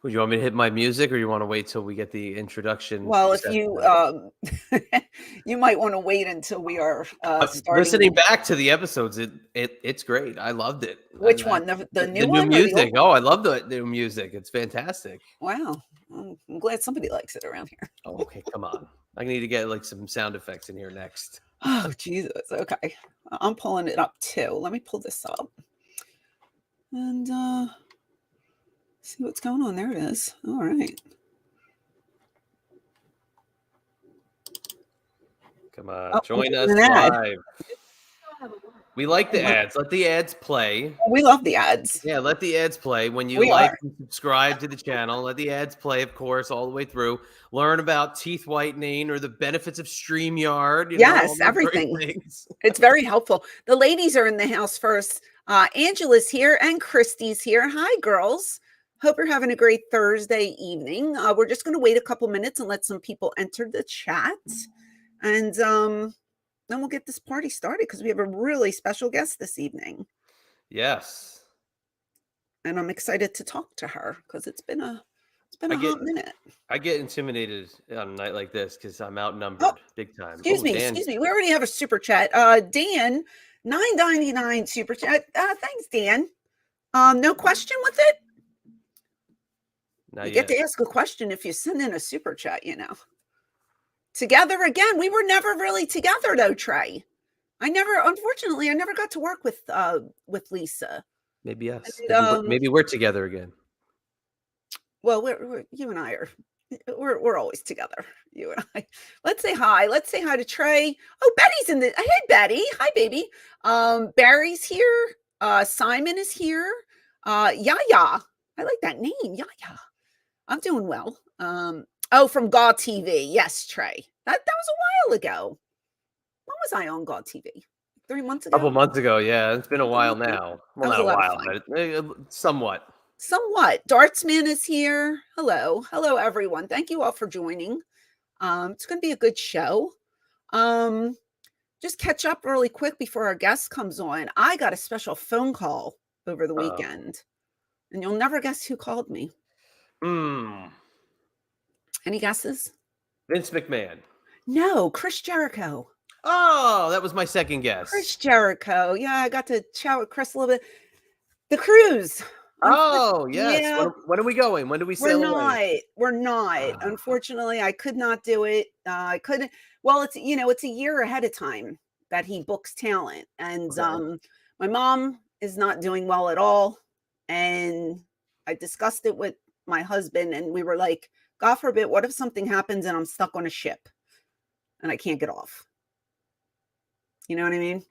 Would you want me to hit my music, or you want to wait till we get the introduction? Well, if you you might want to wait until we are Listening starting. back to the episodes, it's great. I loved it. Which one? The The new new one or the old music. one? Oh, I love the new music. It's fantastic. Wow. I'm glad somebody likes it around here. Oh, okay, come on. I need to get like some sound effects in here next. Oh, Jesus. Okay. I'm pulling it up too. Let me pull this up. And see what's going on. There it is. All right. Come on, join us Ad. live. We like the ads. Let the ads play. We love the ads. Yeah, let the ads play. When you We like are. and subscribe to the channel, let the ads play, of course, all the way through. Learn about teeth whitening or the benefits of StreamYard. Yes, everything. It's very helpful. The ladies are in the house first. Angela's here and Christy's here. Hi, girls. Hope you're having a great Thursday evening. We're just going to wait a couple minutes and let some people enter the chat. And then we'll get this party started because we have a really special guest this evening. Yes. And I'm excited to talk to her because it's been a hot minute. I get intimidated on a night like this because I'm outnumbered big time. Excuse me. We already have a super chat. Dan, $9.99 super chat. Thanks, Dan. No question with it? You get to ask a question if you send in a super chat, Together again. We were never really together though, Trey. Unfortunately, I never got to work with Lisa. Maybe us. Maybe we're together again. Well, you and I we're always together. You and I. Let's say hi. Let's say hi to Trey. Oh, Betty's in the. Hey, Betty. Hi, baby. Barry's here. Simon is here. Yaya. I like that name, Yaya. I'm doing well. Oh, from Gaw TV. Yes, Trey. That was a while ago. When was I on Gaw TV? 3 months ago? A couple months ago, yeah. It's been a while now. Well, not a while, but somewhat. Dartsman is here. Hello, everyone. Thank you all for joining. It's going to be a good show. Just catch up really quick before our guest comes on. I got a special phone call over the weekend, and you'll never guess who called me. Any guesses? Vince McMahon. No, Chris Jericho. Oh, that was my second guess. Chris Jericho. Yeah, I got to chat with Chris a little bit. The cruise. Oh, yes. Yeah. When are we going? When do we sail away? We're not. Unfortunately, I could not do it. I couldn't. Well, it's a year ahead of time that he books talent. And my mom is not doing well at all. And I discussed it with my husband, and we were like, God forbid, what if something happens and I'm stuck on a ship and I can't get off? You know what I mean?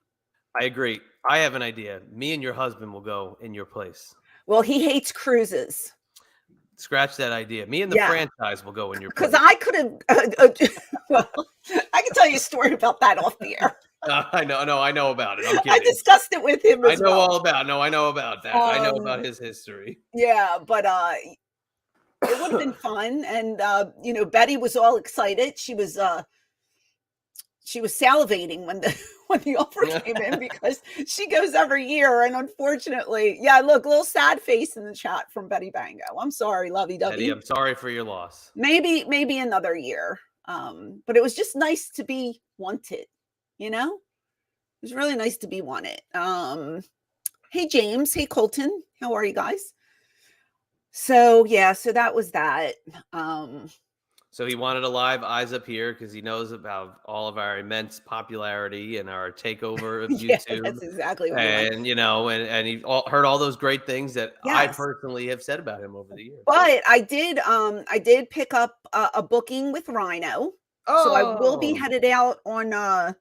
I agree. I have an idea. Me and your husband will go in your place. Well, he hates cruises. Scratch that idea. Me and the franchise will go in your place. Because I could have, well, I can tell you a story about that off the air. I know about it. I'm kidding. I discussed it with him as well. I know about that. I know about his history. Yeah, but it would have been fun. And, Betty was all excited. She was salivating when the offer came in because she goes every year. And unfortunately, look, a little sad face in the chat from Betty Bango. I'm sorry, lovey-dovey. Betty, I'm sorry for your loss. Maybe another year. But it was just nice to be wanted, It was really nice to be wanted. Hey, James. Hey, Colton. How are you guys? So that was that. So he wanted a live Eyes Up Here because he knows about all of our immense popularity and our takeover of YouTube. That's exactly what and he heard all those great things that I personally have said about him over the years. But I did pick up a booking with Rhino. Oh. So I will be headed out on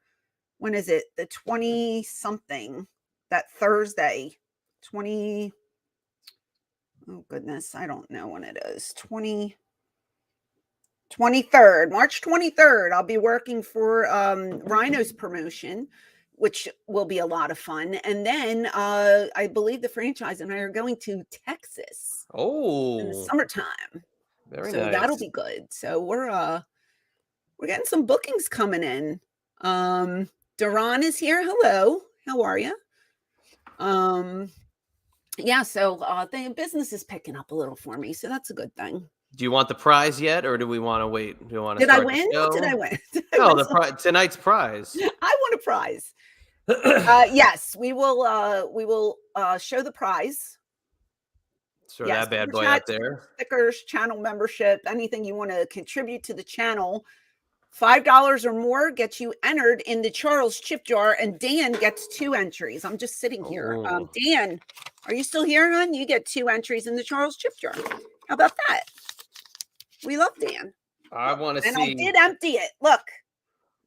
when is it? The 20 something, that Thursday. 20. Oh goodness, I don't know when it is. 23rd, March 23rd. I'll be working for Rhino's promotion, which will be a lot of fun. And then I believe the franchise and I are going to Texas. Oh, in the summertime. Very nice. So that'll be good. So we're getting some bookings coming in. Duran is here. Hello. How are you? yeah, so the business is picking up a little for me, so that's a good thing. Do you want the prize yet, or do we want to wait? Do we want to Did I start the win? What did I show? win? Did I No, win the some? tonight's prize. I won a prize. Yes, we will show the prize. Throw Yes, that bad super boy out chats, there. stickers, channel membership, anything you want to contribute to the channel. $5 or more gets you entered in the Charles Chip Jar, and Dan gets 2 entries. I'm just sitting here. Oh. Dan, are you still here, hon? You get 2 entries in the Charles Chip Jar. How about that? We love Dan. I want to And see. I did empty it. Look,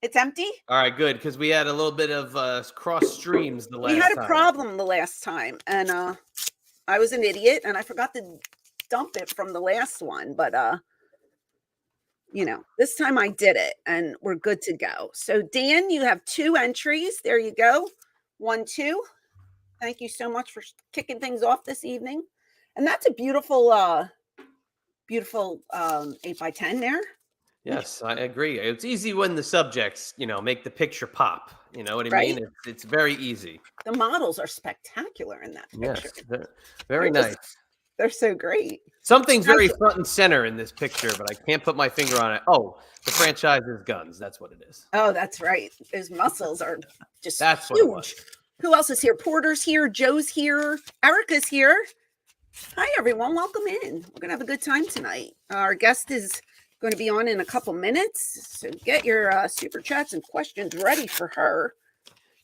it's empty. All right, good, because we had a little bit of cross streams the last We had a time. problem the last time, and I was an idiot, and I forgot to dump it from the last one. But this time I did it, and we're good to go. So Dan, you have 2 entries. There you go. 1, 2. Thank you so much for kicking things off this evening. And that's a beautiful 8x10 there. Yes, I agree. It's easy when the subjects, make the picture pop. You know what I Right? mean? It's very easy. The models are spectacular in that picture. Yes, very nice. They're so great. Something's very front and center in this picture, but I can't put my finger on it. Oh, the franchise is guns. That's what it is. Oh, that's right. Those muscles are just That's huge. what it was. Who else is here? Porter's here. Joe's here. Erica's here. Hi, everyone. Welcome in. We're going to have a good time tonight. Our guest is going to be on in a couple minutes. So get your super chats and questions ready for her.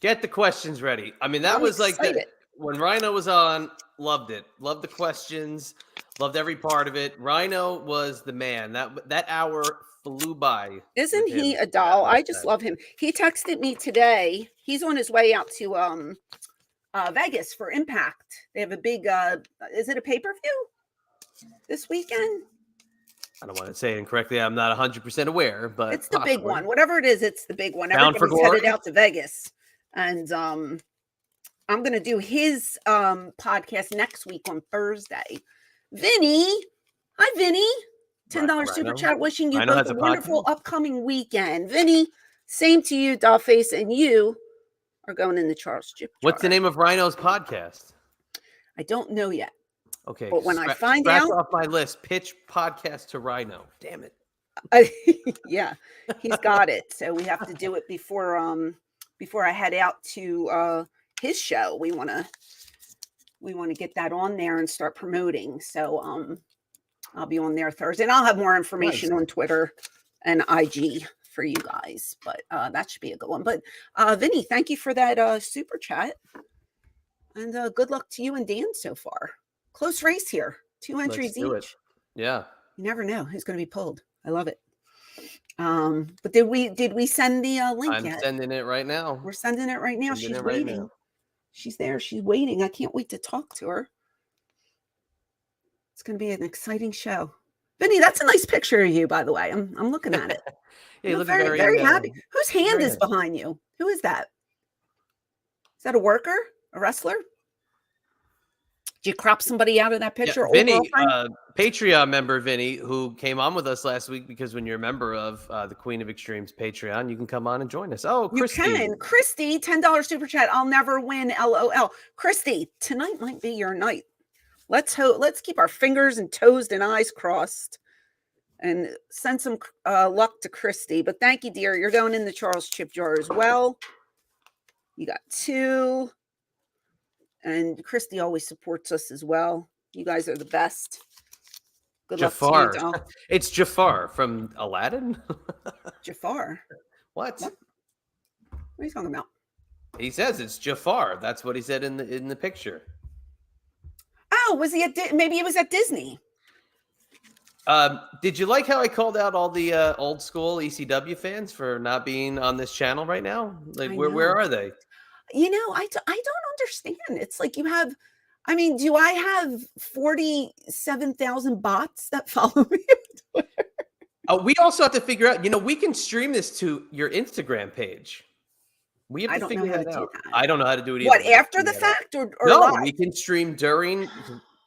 Get the questions ready. I mean, that was excited. Like when Rhino was on, loved it. Loved the questions. Loved every part of it. Rhino was the man. That hour flew by. Isn't he a doll? I just love him. He texted me today. He's on his way out to Vegas for Impact. They have a big is it a pay-per-view this weekend? I don't want to say it incorrectly. I'm not 100% aware, but it's the big one. Whatever it is, it's the big one. Bound for Everybody's headed out to Vegas. And I'm going to do his podcast next week on Thursday. Vinny. Hi, Vinny. $10 super chat wishing you both a wonderful upcoming weekend. Vinny, same to you, Dollface, and you are going in the Charles Chip Jar. What's the name of Rhino's podcast? I don't know yet. Okay. But when I find out, off my list, pitch podcast to Rhino. Damn it. Yeah, he's got it. So we have to do it before I head out to his show. We want to get that on there and start promoting. So I'll be on there Thursday, and I'll have more information on Twitter and IG for you guys. But that should be a good one. But Vinny, thank you for that super chat, and good luck to you and Dan so far. Close race here. 2 entries each. Yeah. You never know who's going to be pulled. I love it. But did we send the link yet? I'm sending it right now. We're sending it right now. She's waiting. Right now. She's there. She's waiting. I can't wait to talk to her. It's going to be an exciting show. Vinny, that's a nice picture of you, by the way. I'm looking at it. Yeah, you look very, very happy. Whose hand is behind you? Who is that? Is that a worker? A wrestler? Did you crop somebody out of that picture? Yeah, Vinny, Patreon member Vinny, who came on with us last week because when you're a member of the Queen of Extremes Patreon, you can come on and join us. Oh, Christy. You can. Christy, $10 super chat. I'll never win. LOL. Christy, tonight might be your night. Let's keep our fingers and toes and eyes crossed and send some luck to Christy. But thank you, dear. You're going in the Charles Chip Jar as well. You got 2. And Christy always supports us as well. You guys are the best. Good Jafar. luck to you, It's Jafar from Aladdin. Jafar. What? What are you talking about? He says it's Jafar. That's what he said in the picture. Oh, was he maybe it was at Disney? Did you like how I called out all the old school ECW fans for not being on this channel right now? Like, where are they? I don't understand. It's like you have, do I have 47,000 bots that follow me? We also have to figure out, we can stream this to your Instagram page. We have to figure that out. I don't know how to do it either. What, after the fact or no, live? We can stream during.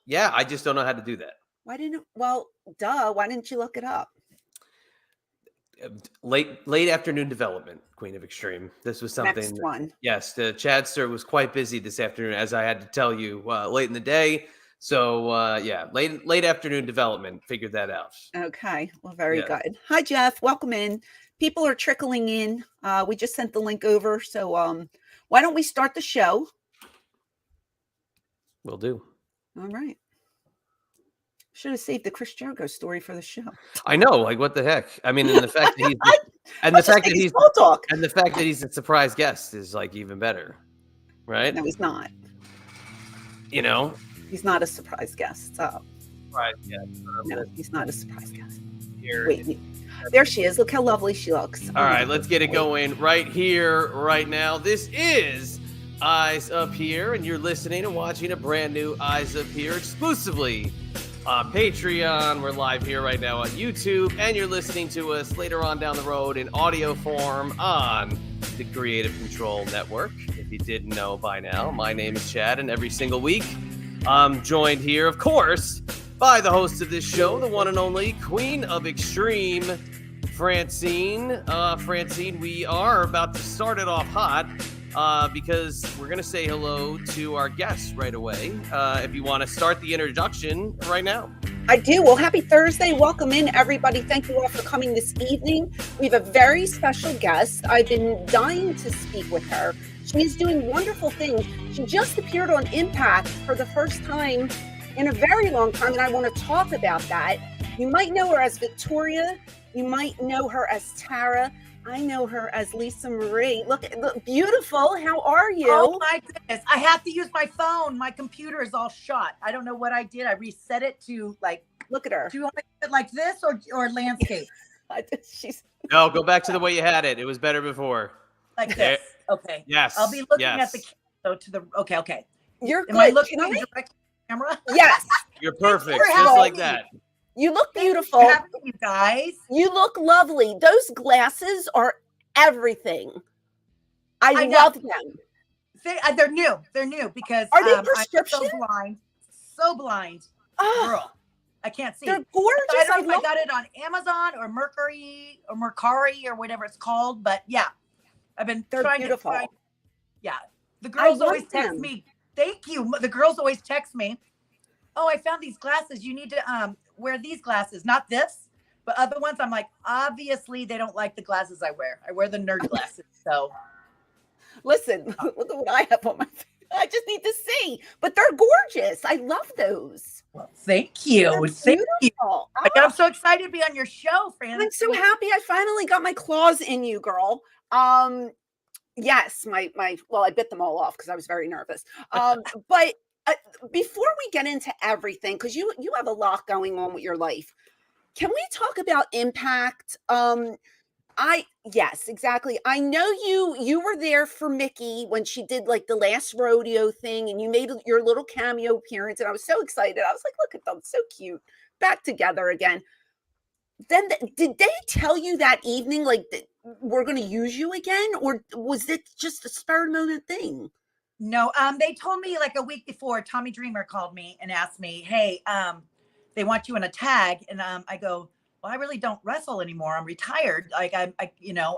Yeah, I just don't know how to do that. Why didn't you look it up? late afternoon development, Queen of Extreme. This was something. Next one. Yes, the Chadster was quite busy this afternoon, as I had to tell you late in the day. So yeah, late afternoon development. Figured that out. Okay, well, very good. Hi, Jeff. Welcome in. People are trickling in. We just sent the link over. So why don't we start the show? Will do. All right. Should have saved the Chris Jericho story for the show. I know, like what the heck? I mean, and the fact that the fact that he's a surprise guest is like even better, right? No, he's not. You know, he's not a surprise guest. So. Surprise guest. No, he's not a surprise guest. Here. Wait, there she is. Look how lovely she looks. All right, let's get it going right here, right now. This is Eyes Up Here, and you're listening and watching a brand new Eyes Up Here exclusively on Patreon. We're live here right now on YouTube, and you're listening to us later on down the road in audio form on the Creative Control Network. If you didn't know by now, my name is Chad, and every single week I'm joined here, of course, by the host of this show, the one and only Queen of Extreme, Francine. Francine, we are about to start it off hot. Because we're going to say hello to our guests right away. If you want to start the introduction right now. I do. Well, happy Thursday. Welcome in, everybody. Thank you all for coming this evening. We have a very special guest. I've been dying to speak with her. She's doing wonderful things. She just appeared on Impact for the first time in a very long time, and I want to talk about that. You might know her as Victoria. You might know her as Tara. I know her as Lisa Marie. Look, beautiful. How are you? Oh my goodness. I have to use my phone. My computer is all shot. I don't know what I did. I reset it to like, look at her. Do you want it like this or landscape? No, go back to the way you had it. It was better before. Like this. Okay. Yes. I'll be looking at the camera to the, okay. You're Am I looking at the camera? Yes. You're perfect. Just like that. You look beautiful. You guys. You look lovely. Those glasses are everything. I love them. They're new. They're new because are they prescription? I'm so blind. Oh, girl. I can't see. They're gorgeous. I don't know if I got it on Amazon or Mercury or Mercari or whatever it's called, but yeah. I've been trying beautiful. to find. Yeah. The girls always text me. Thank you. The girls always text me. Oh, I found these glasses. You need to wear these glasses, not this, but other ones. I'm like, obviously they don't like the glasses I wear. I wear the nerd glasses. So listen, look at what I have on my face. I just need to see, but they're gorgeous. I love those. Well, thank you. Thank you. Oh. I'm so excited to be on your show, Fran. I'm so happy I finally got my claws in you, girl. Yes, my well, I bit them all off because I was very nervous. But before we get into everything, because you have a lot going on with your life, can we talk about Impact? Yes, exactly. I know you were there for Mickey when she did like the last rodeo thing, and you made your little cameo appearance, and I was so excited. I was like, look at them, so cute, back together again. Then did they tell you that evening like that we're going to use you again, or was it just a spur of the moment thing? No, they told me like a week before. Tommy Dreamer called me and asked me, hey, they want you in a tag. And I go, well, I really don't wrestle anymore. I'm retired. Like I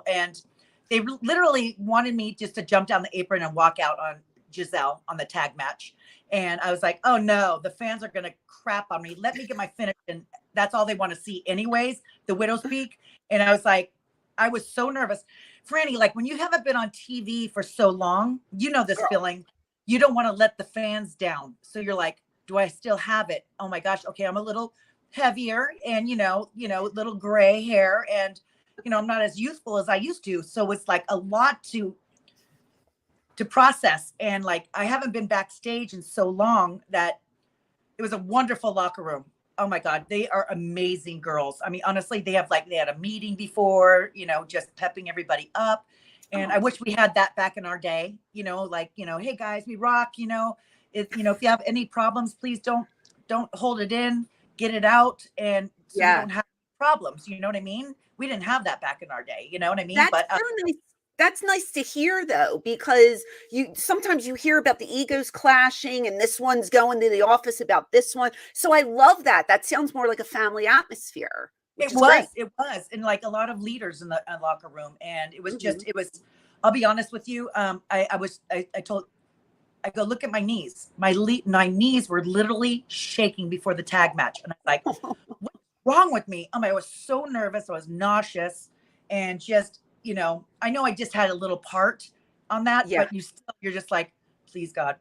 and they literally wanted me just to jump down the apron and walk out on Giselle on the tag match. And I was like, oh no, the fans are going to crap on me. Let me get my finish. And that's all they want to see anyways, the Widow's Peak. And I was like, I was so nervous. Franny, like when you haven't been on TV for so long, you know this feeling. You don't want to let the fans down. So you're like, do I still have it? Oh my gosh. Okay. I'm a little heavier and, little gray hair and, I'm not as youthful as I used to. So it's like a lot to process. And like, I haven't been backstage in so long that it was a wonderful locker room. Oh my God, they are amazing girls. I mean, honestly, they had a meeting before, just pepping everybody up. And I wish we had that back in our day, hey guys, we rock, if you have any problems, please don't hold it in, get it out. And so you don't have problems. You know what I mean? We didn't have that back in our day. You know what I mean? That's so nice. That's nice to hear though, because sometimes you hear about the egos clashing and this one's going to the office about this one. So I love that. That sounds more like a family atmosphere. which is great. It was. And like a lot of leaders in the locker room. And it was just, it was, I'll be honest with you. I go, look at my knees. My knees were literally shaking before the tag match. And I'm like, what's wrong with me? I was so nervous. I was nauseous. And just, I know I just had a little part on that, but you're just like, please God,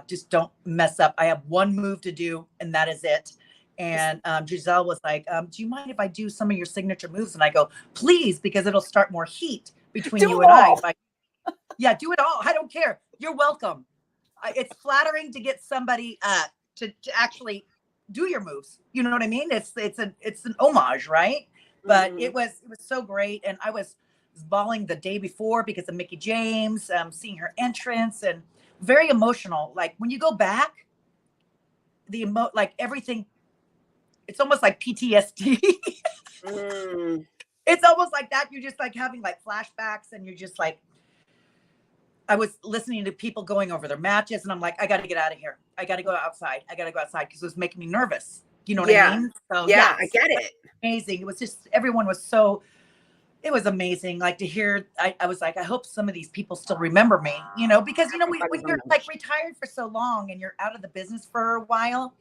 just don't mess up. I have one move to do and that is it. And Giselle was like, do you mind if I do some of your signature moves? And I go, please, because it'll start more heat between you and I. Yeah, do it all. I don't care. You're welcome. It's flattering to get somebody to actually do your moves. You know what I mean? It's an homage, right? But it was so great. And I was bawling the day before because of Mickie James, seeing her entrance, and very emotional. Like when you go back, like everything, it's almost like PTSD. It's almost like that. You're just like having like flashbacks, and you're just like, I was listening to people going over their matches, and I'm like, I got to get out of here. I got to go outside. Because it was making me nervous. You know what I mean? So yeah, I get it. Amazing. It was just, everyone was it was amazing. Like to hear, I was like, I hope some of these people still remember me, because, when you're like retired for so long and you're out of the business for a while,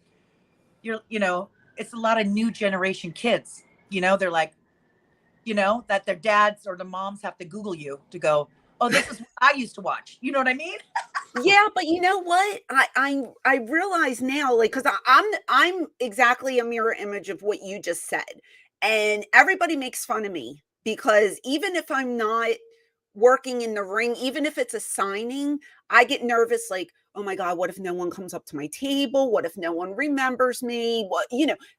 it's a lot of new generation kids, they're like, that their dads or the moms have to Google you to go, oh, this is what I used to watch. You know what I mean? Yeah, but you know what? I realize now, like, because I'm exactly a mirror image of what you just said, and everybody makes fun of me because even if I'm not working in the ring, even if it's a signing, I get nervous. Like, oh my God, what if no one comes up to my table? What if no one remembers me? What,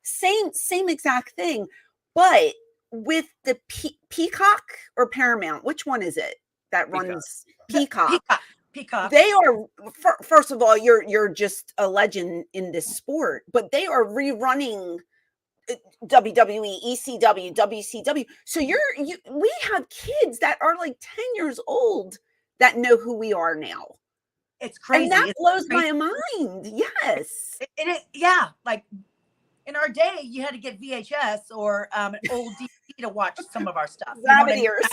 same exact thing. But with the Peacock or Paramount, which one is it that runs Peacock? Peacock. They are, first of all, you're just a legend in this sport, but they are rerunning WWE, ECW, WCW. So we have kids that are like 10 years old that know who we are now. It's crazy. And that blows my mind. Yes. Yeah. Like in our day, you had to get VHS or an old DVD to watch some of our stuff. Rabbit ears.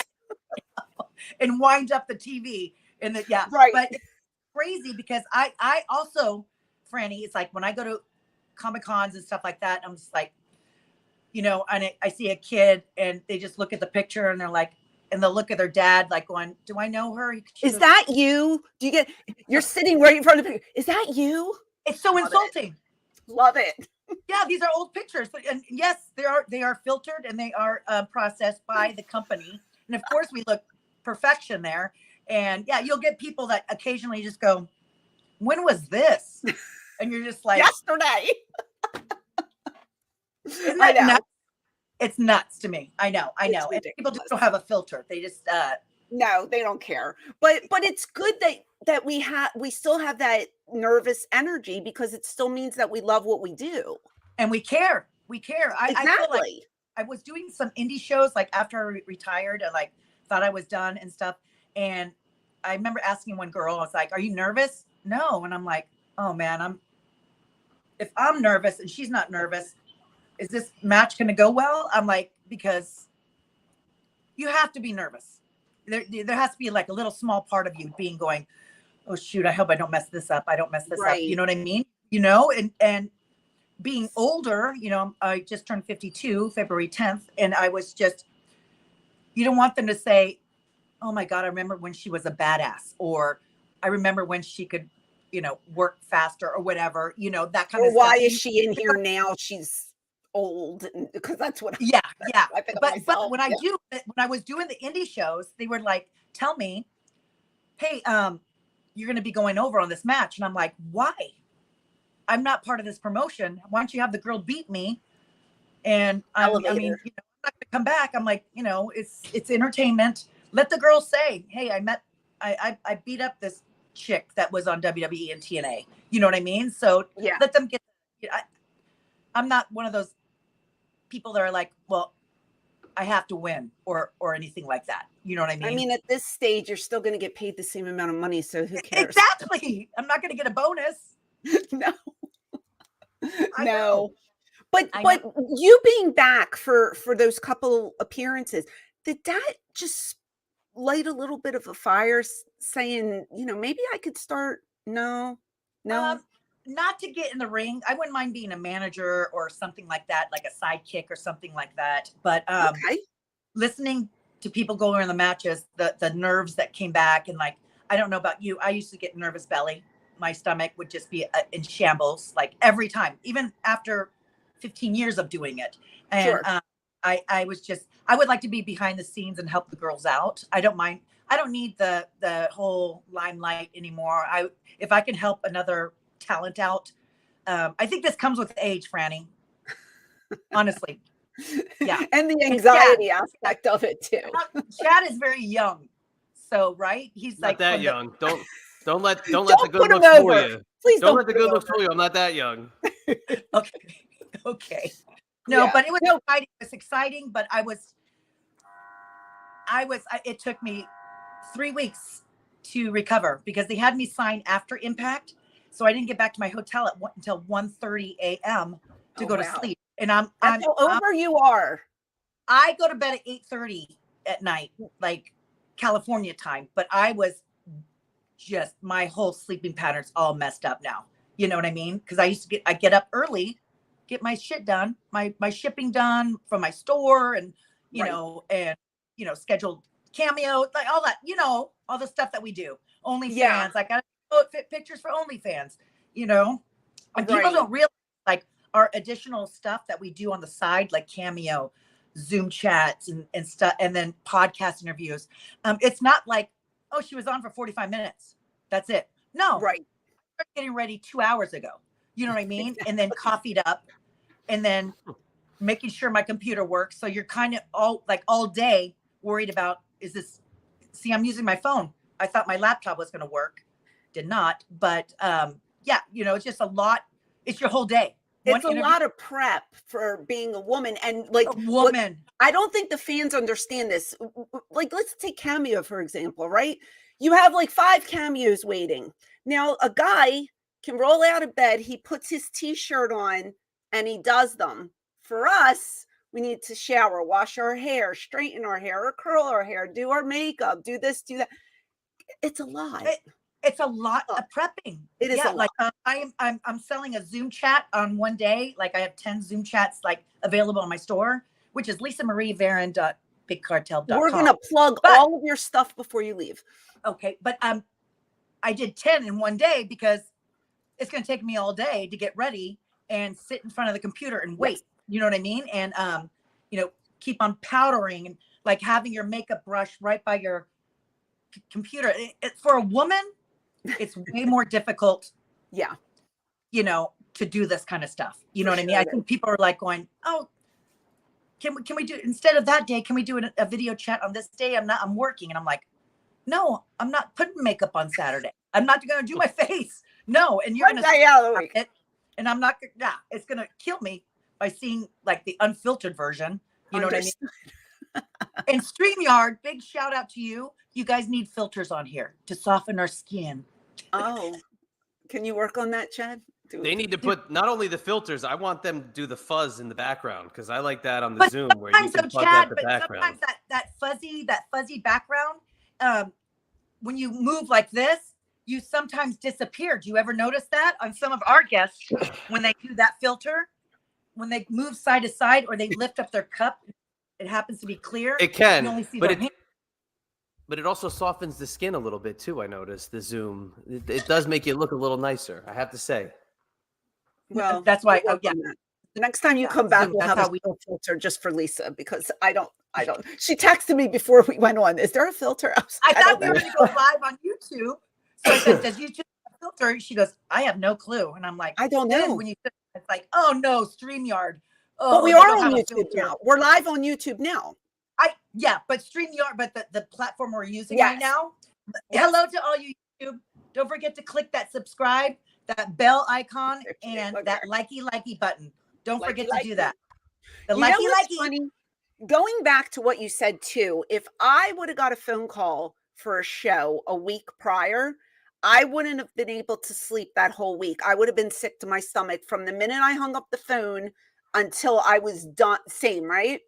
And wind up the TV. Right. But it's crazy because I also, Franny, it's like when I go to Comic Cons and stuff like that, I'm just like, and I see a kid and they just look at the picture and they're like, and they'll look at their dad like going, do I know her? Is that you? You're sitting right in front of the picture. Is that you? It's so insulting. Love it. Yeah, these are old pictures. And yes, they are filtered and they are processed by the company. And of course we look perfection there. And yeah, you'll get people that occasionally just go, when was this? And you're just like, yesterday. Isn't that nuts? It's nuts to me. I know. And people just don't have a filter. They just no, they don't care. But it's good that we still have that nervous energy because it still means that we love what we do. And we care. Exactly. I feel like I was doing some indie shows like after I retired and like thought I was done and stuff. And I remember asking one girl, I was like, are you nervous? No. And I'm like, oh man, if I'm nervous and she's not nervous, is this match going to go well? I'm like, because you have to be nervous. There has to be like a little small part of you going, oh shoot, I hope I don't mess this up. I don't mess this up. You know what I mean? And being older, I just turned 52, February 10th. And I was just, you don't want them to say, oh my God, I remember when she was a badass, or I remember when she could, work faster or whatever, that kind of stuff. Why is she in here now? She's old, because that's what. Yeah. I think but when I was doing the indie shows, they were like, tell me, hey, you're going to be going over on this match. And I'm like, why? I'm not part of this promotion. Why don't you have the girl beat me? And I mean, I'm not going to come back. I'm like, it's entertainment. Let the girl say, hey, I beat up this chick that was on WWE and TNA. You know what I mean? So let them get, I'm not one of those people that are like, well, I have to win or anything like that. You know what I mean? I mean, at this stage, you're still going to get paid the same amount of money. So who cares? Exactly. I'm not going to get a bonus. No. But you being back for those couple appearances, did that just light a little bit of a fire saying, maybe I could start? No. Not to get in the ring. I wouldn't mind being a manager or something like that, like a sidekick or something like that. But Okay. listening to people go in the matches, the nerves that came back, and like, I don't know about you, I used to get nervous belly. My stomach would just be in shambles, like every time, even after 15 years of doing it. And Sure. I would like to be behind the scenes and help the girls out. I don't mind. I don't need the whole limelight anymore. If I can help another talent out, I think this comes with age, Franny. Honestly, yeah. And the anxiety aspect of it too. Chad is very young, so right. He's not like that young. Don't let the Don't good put him looks fool over. you. Please Don't let the good looks fool you. I'm not that young. Okay. No, Yeah. but it was exciting. It was exciting, but it took me 3 weeks to recover because they had me sign after Impact. So I didn't get back to my hotel until 1:30 a.m. to go to sleep. And That's how over you are. I go to bed at 8:30 at night, like California time. But I was just, my whole sleeping pattern's all messed up now. You know what I mean? Because I get up early, get my shit done, my shipping done from my store, and scheduled Cameo, like all that, all the stuff that we do. OnlyFans, I got to fit pictures for OnlyFans, and people don't realize like our additional stuff that we do on the side, like Cameo, Zoom chats and stuff, and then podcast interviews. It's not like, oh, she was on for 45 minutes. That's it. No. Right. I started getting ready 2 hours ago. You know what I mean? Exactly. And then coffeeed up and then making sure my computer works. So you're kind of all day worried about, I'm using my phone. I thought my laptop was going to work. Did not. But it's just a lot. It's your whole day. It's a lot of prep for being a woman. And like a woman. I don't think the fans understand this. Like, let's take Cameo, for example, right? You have like 5 cameos waiting. Now, a guy can roll out of bed, he puts his t-shirt on, and he does them. For us, we need to shower, wash our hair, straighten our hair, or curl our hair, do our makeup, do this, do that. It's a lot. It's a lot of prepping. It is a lot. Like I'm selling a Zoom chat on one day. Like I have 10 Zoom chats like available on my store, which is LisaMarieVaron.BigCartel.com. We're gonna plug all of your stuff before you leave. Okay, but I did 10 in one day because it's gonna take me all day to get ready and sit in front of the computer and wait. Yes. You know what I mean? And keep on powdering and like having your makeup brush right by your computer. For a woman, it's way more difficult. Yeah. To do this kind of stuff. You know what I mean? I think people are like going, oh, can we do, instead of that day, can we do a video chat on this day? I'm working. And I'm like, no, I'm not putting makeup on Saturday. I'm not going to do my face. No. And you're going to it. And I'm not, it's going to kill me by seeing like the unfiltered version. You know what I mean? And StreamYard, big shout out to you. You guys need filters on here to soften our skin. Oh, can you work on that, Chad? They need to put not only the filters. I want them to do the fuzz in the background because I like that on the Zoom where you can fuzz out the background. Sometimes that fuzzy background, when you move like this, you sometimes disappear. Do you ever notice that on some of our guests when they do that filter, when they move side to side or they lift up their cup, it happens to be clear. It can, but it also softens the skin a little bit too. I noticed the Zoom. It does make you look a little nicer, I have to say. Well, that's why. Next time you come back, we'll have a filter just for Lisa because I don't. She texted me before we went on. Is there a filter? I thought we were going to go live on YouTube. So I said, does YouTube have a filter? She goes, I have no clue. And I'm like, I don't know. When you said it's like, oh no, StreamYard. Oh, but we are on YouTube now. We're live on YouTube now. But StreamYard, but the platform we're using right now. Yes. Hello to all you YouTube. Don't forget to click that subscribe, that bell icon, and that likey button. Don't forget to do that. The likey. Funny? Going back to what you said too, if I would have got a phone call for a show a week prior, I wouldn't have been able to sleep that whole week. I would have been sick to my stomach from the minute I hung up the phone until I was done. Same, right?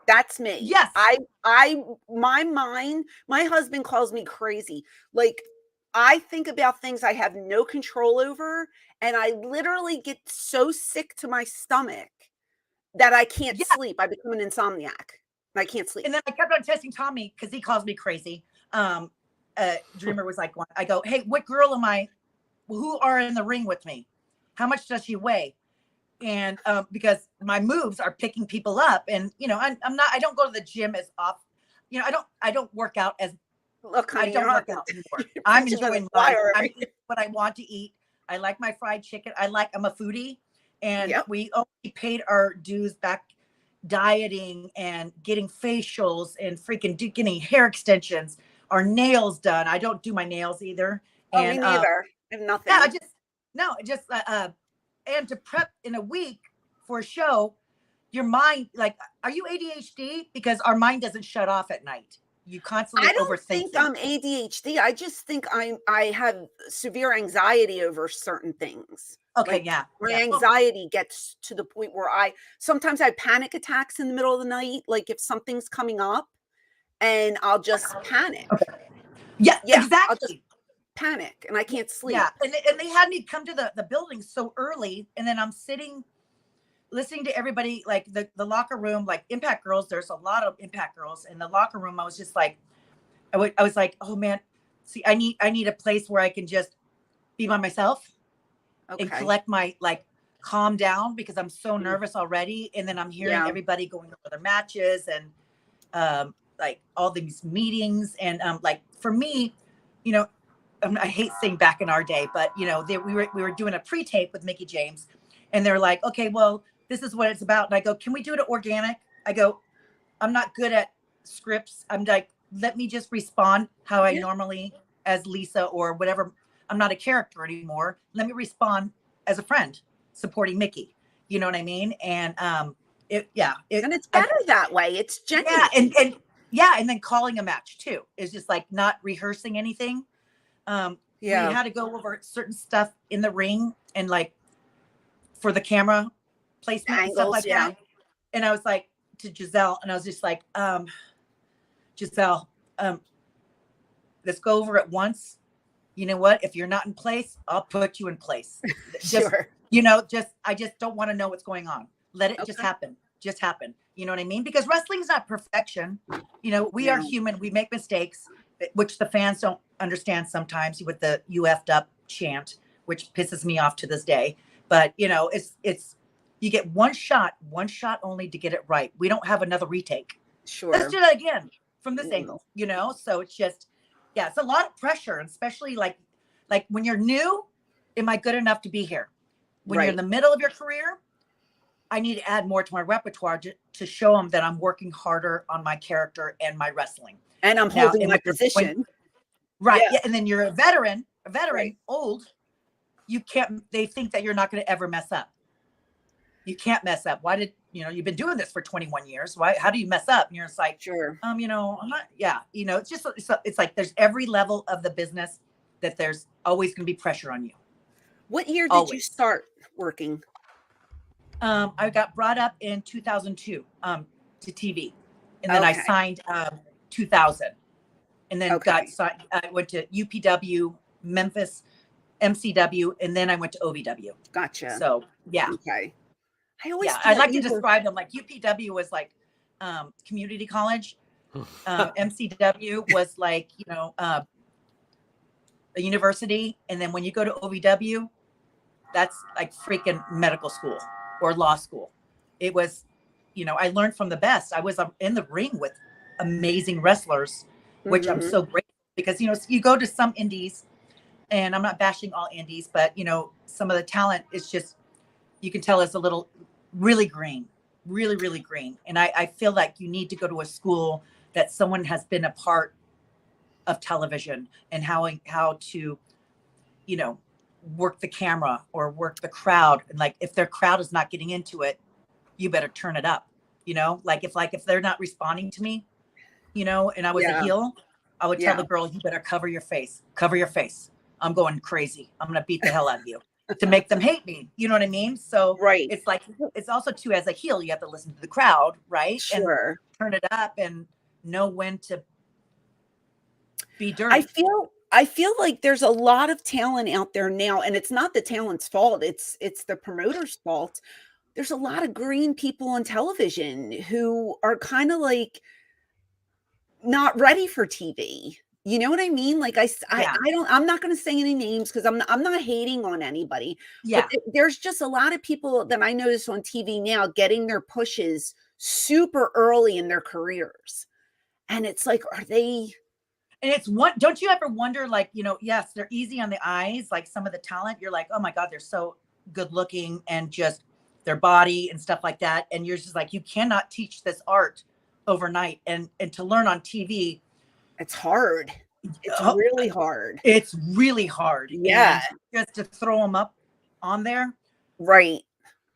That's me. Yes. My mind, my husband calls me crazy. Like, I think about things I have no control over, and I literally get so sick to my stomach that I can't Yeah. sleep. I become an insomniac. I can't sleep. And then I kept on testing Tommy because he calls me crazy. Dreamer was like, I go, hey, what girl am I? Who are in the ring with me? How much does she weigh? And because my moves are picking people up, and I don't go to the gym as often. I don't work out as. Look, honey, I don't work out anymore. I'm enjoying life. I'm eating what I want to eat. I like my fried chicken. I'm a foodie, and we only paid our dues back dieting and getting facials and freaking getting hair extensions, our nails done. I don't do my nails either. Oh, me neither. I have nothing. Yeah, and to prep in a week for a show, your mind, like, are you ADHD? Because our mind doesn't shut off at night. You constantly overthink. I don't think I'm ADHD. I just think I have severe anxiety over certain things. Okay, like, yeah. My anxiety gets to the point where sometimes I have panic attacks in the middle of the night, like if something's coming up, and I'll just panic. Okay. Yeah, exactly. I'll just panic and I can't sleep. Yeah, and they had me come to the building so early, and then I'm sitting listening to everybody, like the locker room, like Impact Girls. There's a lot of Impact Girls in the locker room. I was just like, I was like, oh man, see, I need a place where I can just be by myself and collect my, like, calm down, because I'm so nervous already. And then I'm hearing everybody going over their matches and like all these meetings. And like for me, I hate saying back in our day, but we were doing a pre-tape with Mickie James, and they're like, okay, well, this is what it's about. And I go, can we do it organic? I go, I'm not good at scripts. I'm like, let me just respond how I normally, as Lisa or whatever. I'm not a character anymore. Let me respond as a friend supporting Mickie. You know what I mean? And and it's better that way. It's genuine. Yeah, and then calling a match too is just like not rehearsing anything. We had to go over certain stuff in the ring and like for the camera placement and stuff like that. And I was like to Giselle, and I was just like, Giselle, let's go over it once. You know what? If you're not in place, I'll put you in place. Sure. I just don't want to know what's going on. Let it just happen. Just happen. You know what I mean? Because wrestling's not perfection. We are human. We make mistakes, which the fans don't understand sometimes with the "you effed up" chant, which pisses me off to this day. But it's you get one shot only to get it right. We don't have another retake. Sure. Let's do that again from this angle. So it's just, it's a lot of pressure, especially like when you're new. Am I good enough to be here? When you're in the middle of your career, I need to add more to my repertoire to show them that I'm working harder on my character and my wrestling. And I'm holding my position. Right. Yeah. And then you're a veteran, old. You can't, they think that you're not going to ever mess up. You can't mess up. Why did, you've been doing this for 21 years. Why, how do you mess up? And you're just like, sure. I'm not, it's just, it's like, there's every level of the business that there's always going to be pressure on you. What year did you start working? I got brought up in 2002 to TV, and then I signed 2000, and then I went to UPW, Memphis, MCW, and then I went to OVW. Gotcha. So okay. I like to describe them like UPW was like community college, MCW was like a university, and then when you go to OVW, that's like freaking medical school or law school. It was, I learned from the best. I was in the ring with amazing wrestlers, which I'm so grateful, because, you go to some indies, and I'm not bashing all indies, but, some of the talent is just, you can tell it's a little really green, really, really green. And I feel like you need to go to a school that someone has been a part of television and how to, work the camera or work the crowd. And like, if their crowd is not getting into it, you better turn it up, if they're not responding to me, and I was a heel, I would tell the girl, you better cover your face. I'm going crazy. I'm going to beat the hell out of you. to make them hate me. You know what I mean? So Right. it's like, it's also too, as a heel, you have to listen to the crowd, right? Sure. And turn it up and know when to be dirty. I feel like there's a lot of talent out there now, and it's not the talent's fault. It's the promoter's fault. There's a lot of green people on television who are kind of like not ready for TV. You know what I mean? Like I'm not going to say any names because I'm not hating on anybody. Yeah. But there's just a lot of people that I notice on TV now getting their pushes super early in their careers. And it's like, are they? And it's what, don't you ever wonder, like, you know, yes, they're easy on the eyes. Like some of the talent, you're like, oh my God, they're so good looking and just their body and stuff like that. And you're just like, you cannot teach this art overnight. And to learn on TV, it's hard. It's really hard. It's really hard. Yeah. And just to throw them up on there. Right.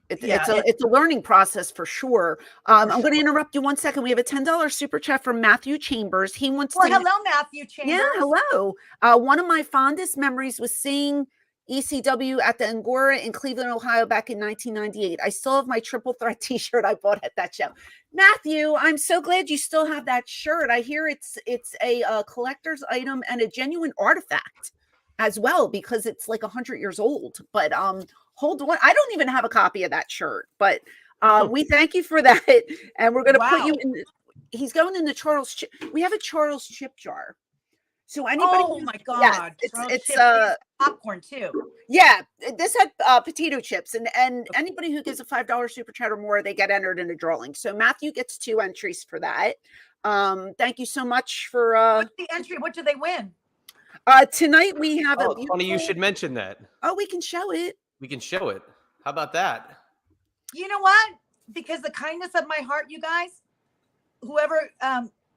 It's a learning process for sure. I'm going to interrupt you 1 second. We have a $10 super chat from Matthew Chambers. He wants to. Hello, Matthew Chambers. Yeah, hello. One of my fondest memories was seeing ECW at the Angora in Cleveland, Ohio back in 1998. I still have my Triple Threat t-shirt I bought at that show. Matthew, I'm so glad you still have that shirt. I hear it's a collector's item and a genuine artifact as well, because it's like 100 years old. But hold on, I don't even have a copy of that shirt, but we thank you for that. And we're going to put you in. He's going in the Charles chip. We have a Charles chip jar. So anybody? Oh my God! Yes, it's popcorn too. Yeah, this had potato chips, and anybody who gives a $5 super chat or more, they get entered in a drawing. So Matthew gets 2 entries for that. Thank you so much for. What's the entry? What do they win? Tonight we have a. Funny you should mention that. Oh, we can show it. We can show it. How about that? You know what? Because the kindness of my heart, you guys, whoever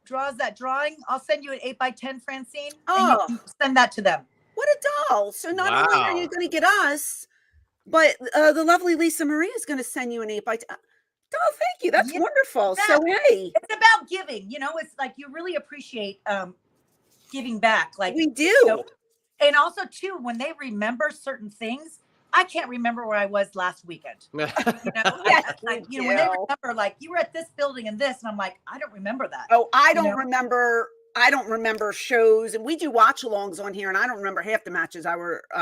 draws that drawing, I'll send you an 8x10, Francine. Oh, and you can send that to them. What a doll. So not only are you going to get us, but the lovely Lisa Marie is going to send you an 8x10. Oh, thank you. That's wonderful. Yeah. So, hey. It's about giving. You know, it's like you really appreciate giving back. Like we do. You know, and also, too, when they remember certain things, I can't remember where I was last weekend. You know, yes, like, you know, when they remember, like, you were at this building and this, and I'm like, I don't remember that. Oh, I don't remember. I don't remember shows, and we do watch-alongs on here, and I don't remember half the matches I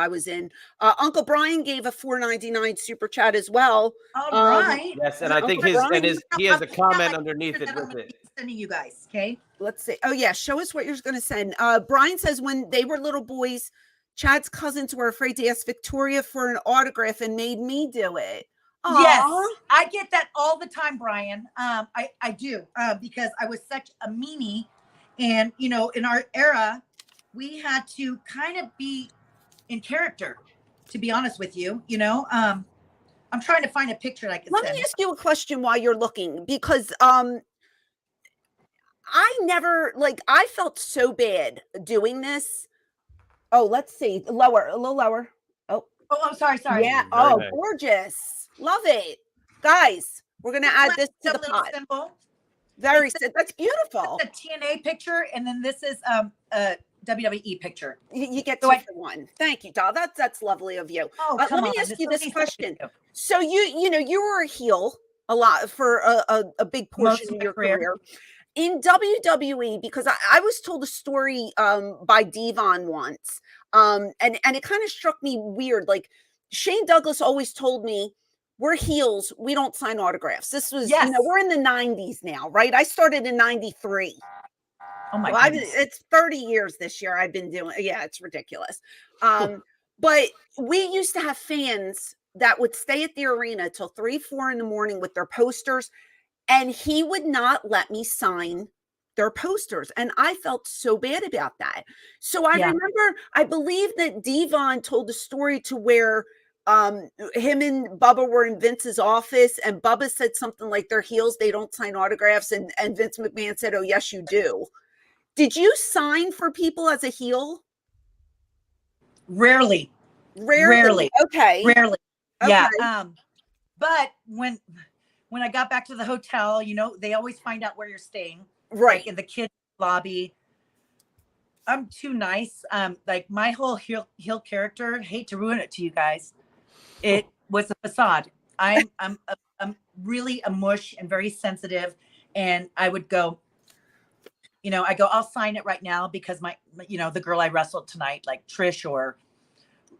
was in. Uncle Brian gave a $4.99 super chat as well. All right. Yes, and I think he has a comment underneath it with it. Sending you guys, okay? Let's see. Oh yeah, show us what you're going to send. Brian says when they were little boys, Chad's cousins were afraid to ask Victoria for an autograph and made me do it. Aww. Yes, I get that all the time, Brian. I do because I was such a meanie. And, you know, in our era, we had to kind of be in character, to be honest with you. You know, I'm trying to find a picture I can send. Let me ask you a question while you're looking, because I felt so bad doing this. Oh, let's see. Lower, a little lower. Oh, I'm sorry. Yeah. Oh, nice. Gorgeous. Love it. Guys, we're going to add this to the pot. Symbol. Very, that's beautiful. The TNA picture, and then this is a WWE picture. You get 2 for 1. Thank you, doll. That's lovely of you. Oh, let me ask you this question. So you know, you were a heel a lot for a big portion of your career. In WWE, because I was told a story by Devon once, and it kind of struck me weird. Like Shane Douglas always told me, we're heels, we don't sign autographs. This was, you know, we're in the 90s now, right? I started in 93. Oh my goodness. It's 30 years this year I've been doing. Yeah, it's ridiculous. But we used to have fans that would stay at the arena till 3, 4 in the morning with their posters, and he would not let me sign their posters. And I felt so bad about that. So I remember, I believe that Devon told the story to where him and Bubba were in Vince's office, and Bubba said something like they're heels, they don't sign autographs, and Vince McMahon said, oh yes you do. Did you sign for people as a heel? Rarely. Okay. Rarely. Okay. Yeah. But when I got back to the hotel, you know, they always find out where you're staying, right? Like in the kids lobby. I'm too nice. Like my whole heel character, hate to ruin it to you guys, It was a facade. I'm really a mush and very sensitive. And I would go, I'll sign it right now because the girl I wrestled tonight, like Trish or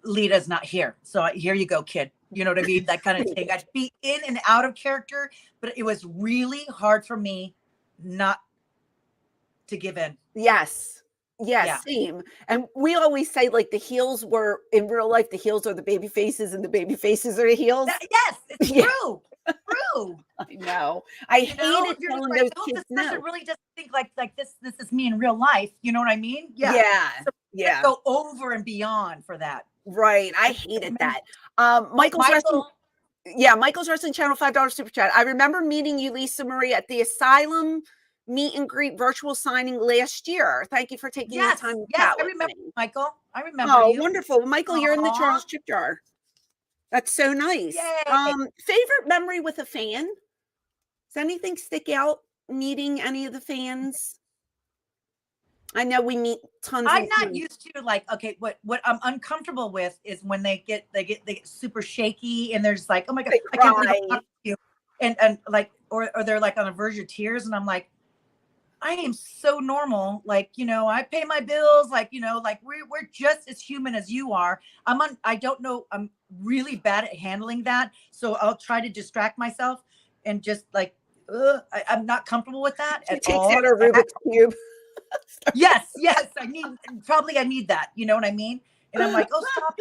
Lita's not here. So here you go, kid. You know what I mean? That kind of thing. I'd be in and out of character, but it was really hard for me not to give in. Yes. Yes, same. And we always say like the heels were in real life, the heels are the baby faces and the baby faces are the heels. Yes, it's true. True. I know. I hated telling those kids this person really doesn't think like this is me in real life. You know what I mean? Yeah. So go over and beyond for that. Right. I hated that. Michael's Wrestling Channel, $5 super chat. I remember meeting you, Lisa Marie, at the Asylum meet and greet virtual signing last year. Thank you for taking the time to chat with me. Michael. I remember you. Oh, wonderful. Michael, you're in the Charles Chip Jar. That's so nice. Yay. Favorite memory with a fan? Does anything stick out meeting any of the fans? I know we meet tons. I'm not used to what I'm uncomfortable with is when they get super shaky and there's like, oh my God, I can't believe I'm talking to you. And like, or they're like on the verge of tears. And I'm like, I am so normal. Like, I pay my bills. Like, like we're just as human as you are. I don't know. I'm really bad at handling that. So I'll try to distract myself and just like, I'm not comfortable with that at all. Out a Rubik's Cube. Yes. I need that. You know what I mean? And I'm like, oh, stop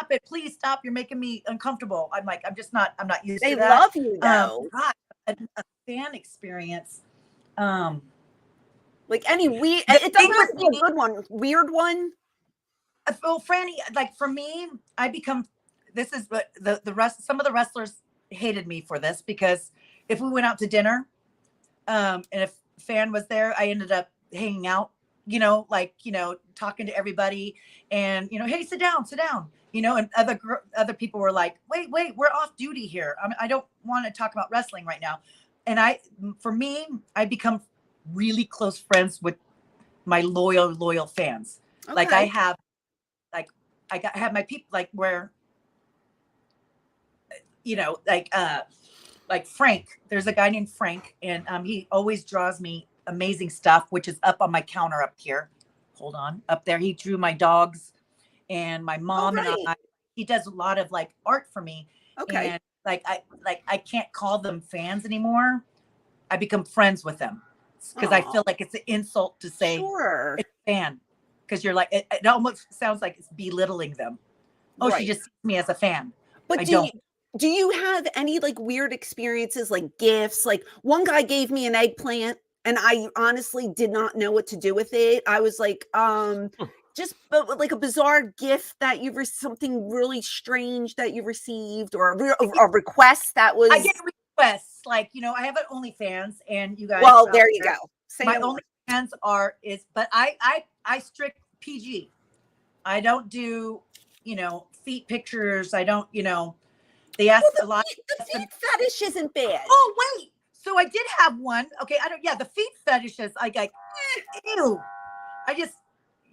it. Please stop. You're making me uncomfortable. I'm like, I'm not used to that. They love you though. God, a fan experience. Like any it doesn't have to be a good one, weird one. Well, Franny, like for me, this is what the rest, some of the wrestlers hated me for this because if we went out to dinner, and if a fan was there, I ended up hanging out, talking to everybody and, hey, sit down, and other people were like, wait, we're off duty here. I don't want to talk about wrestling right now. And I become really close friends with my loyal fans. Okay. Like I have my people like where, like Frank, there's a guy named Frank and he always draws me amazing stuff, which is up on my counter up here. Hold on, up there. He drew my dogs and my mom and I. He does a lot of like art for me. Okay. And I can't call them fans anymore. I become friends with them because I feel like it's an insult to say it's a fan because you're like it almost sounds like it's belittling them. Oh, she just sees me as a fan. But do you have any like weird experiences, like gifts? Like one guy gave me an eggplant and I honestly did not know what to do with it. I was like, just like a bizarre gift that you received, something really strange that you received, or a request that was. I get requests, like I have an OnlyFans, and you guys. Well, there you go. My OnlyFans but I strict PG. I don't do feet pictures. I don't They ask a lot. The feet fetish isn't bad. Oh wait, so I did have one. Okay, I don't. Yeah, the feet fetishes. Ew.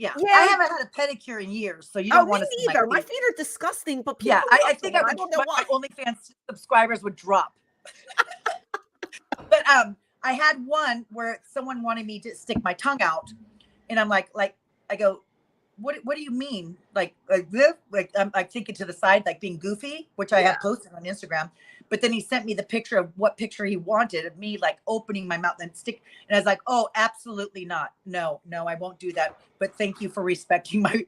I haven't had a pedicure in years, so you don't want to see either. My feet are disgusting, but people I think I don't know why OnlyFans subscribers would drop. But I had one where someone wanted me to stick my tongue out, and I'm like I go, what do you mean? Like this? Like I'm thinking to the side, like being goofy, which I have posted on Instagram. But then he sent me the picture of what picture he wanted of me, like opening my mouth and stick. And I was like, oh, absolutely not. No, I won't do that. But thank you for respecting my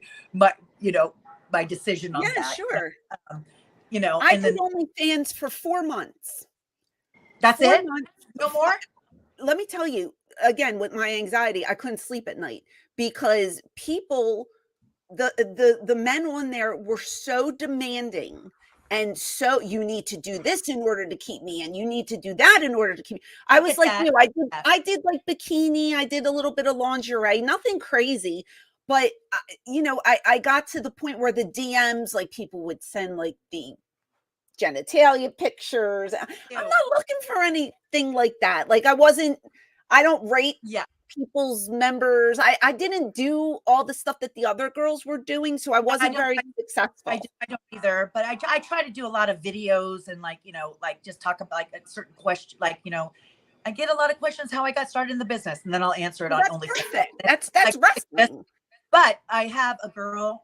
decision on that. Yeah, sure. I did OnlyFans for 4 months. That's 4 months. No more? Let me tell you, again, with my anxiety, I couldn't sleep at night because people, the men on there were so demanding. And so you need to do this in order to keep me, and you need to do that in order to keep me. I was like, I did like bikini. I did a little bit of lingerie, nothing crazy. But, I got to the point where the DMs, like people would send like the genitalia pictures. I'm not looking for anything like that. Like I don't rate people's members. I didn't do all the stuff that the other girls were doing, so I wasn't very successful. I don't either, but I try to do a lot of videos and like, like just talk about like a certain question, like, I get a lot of questions how I got started in the business, and then I'll answer it on OnlyFans. That's like, wrestling. But I have a girl,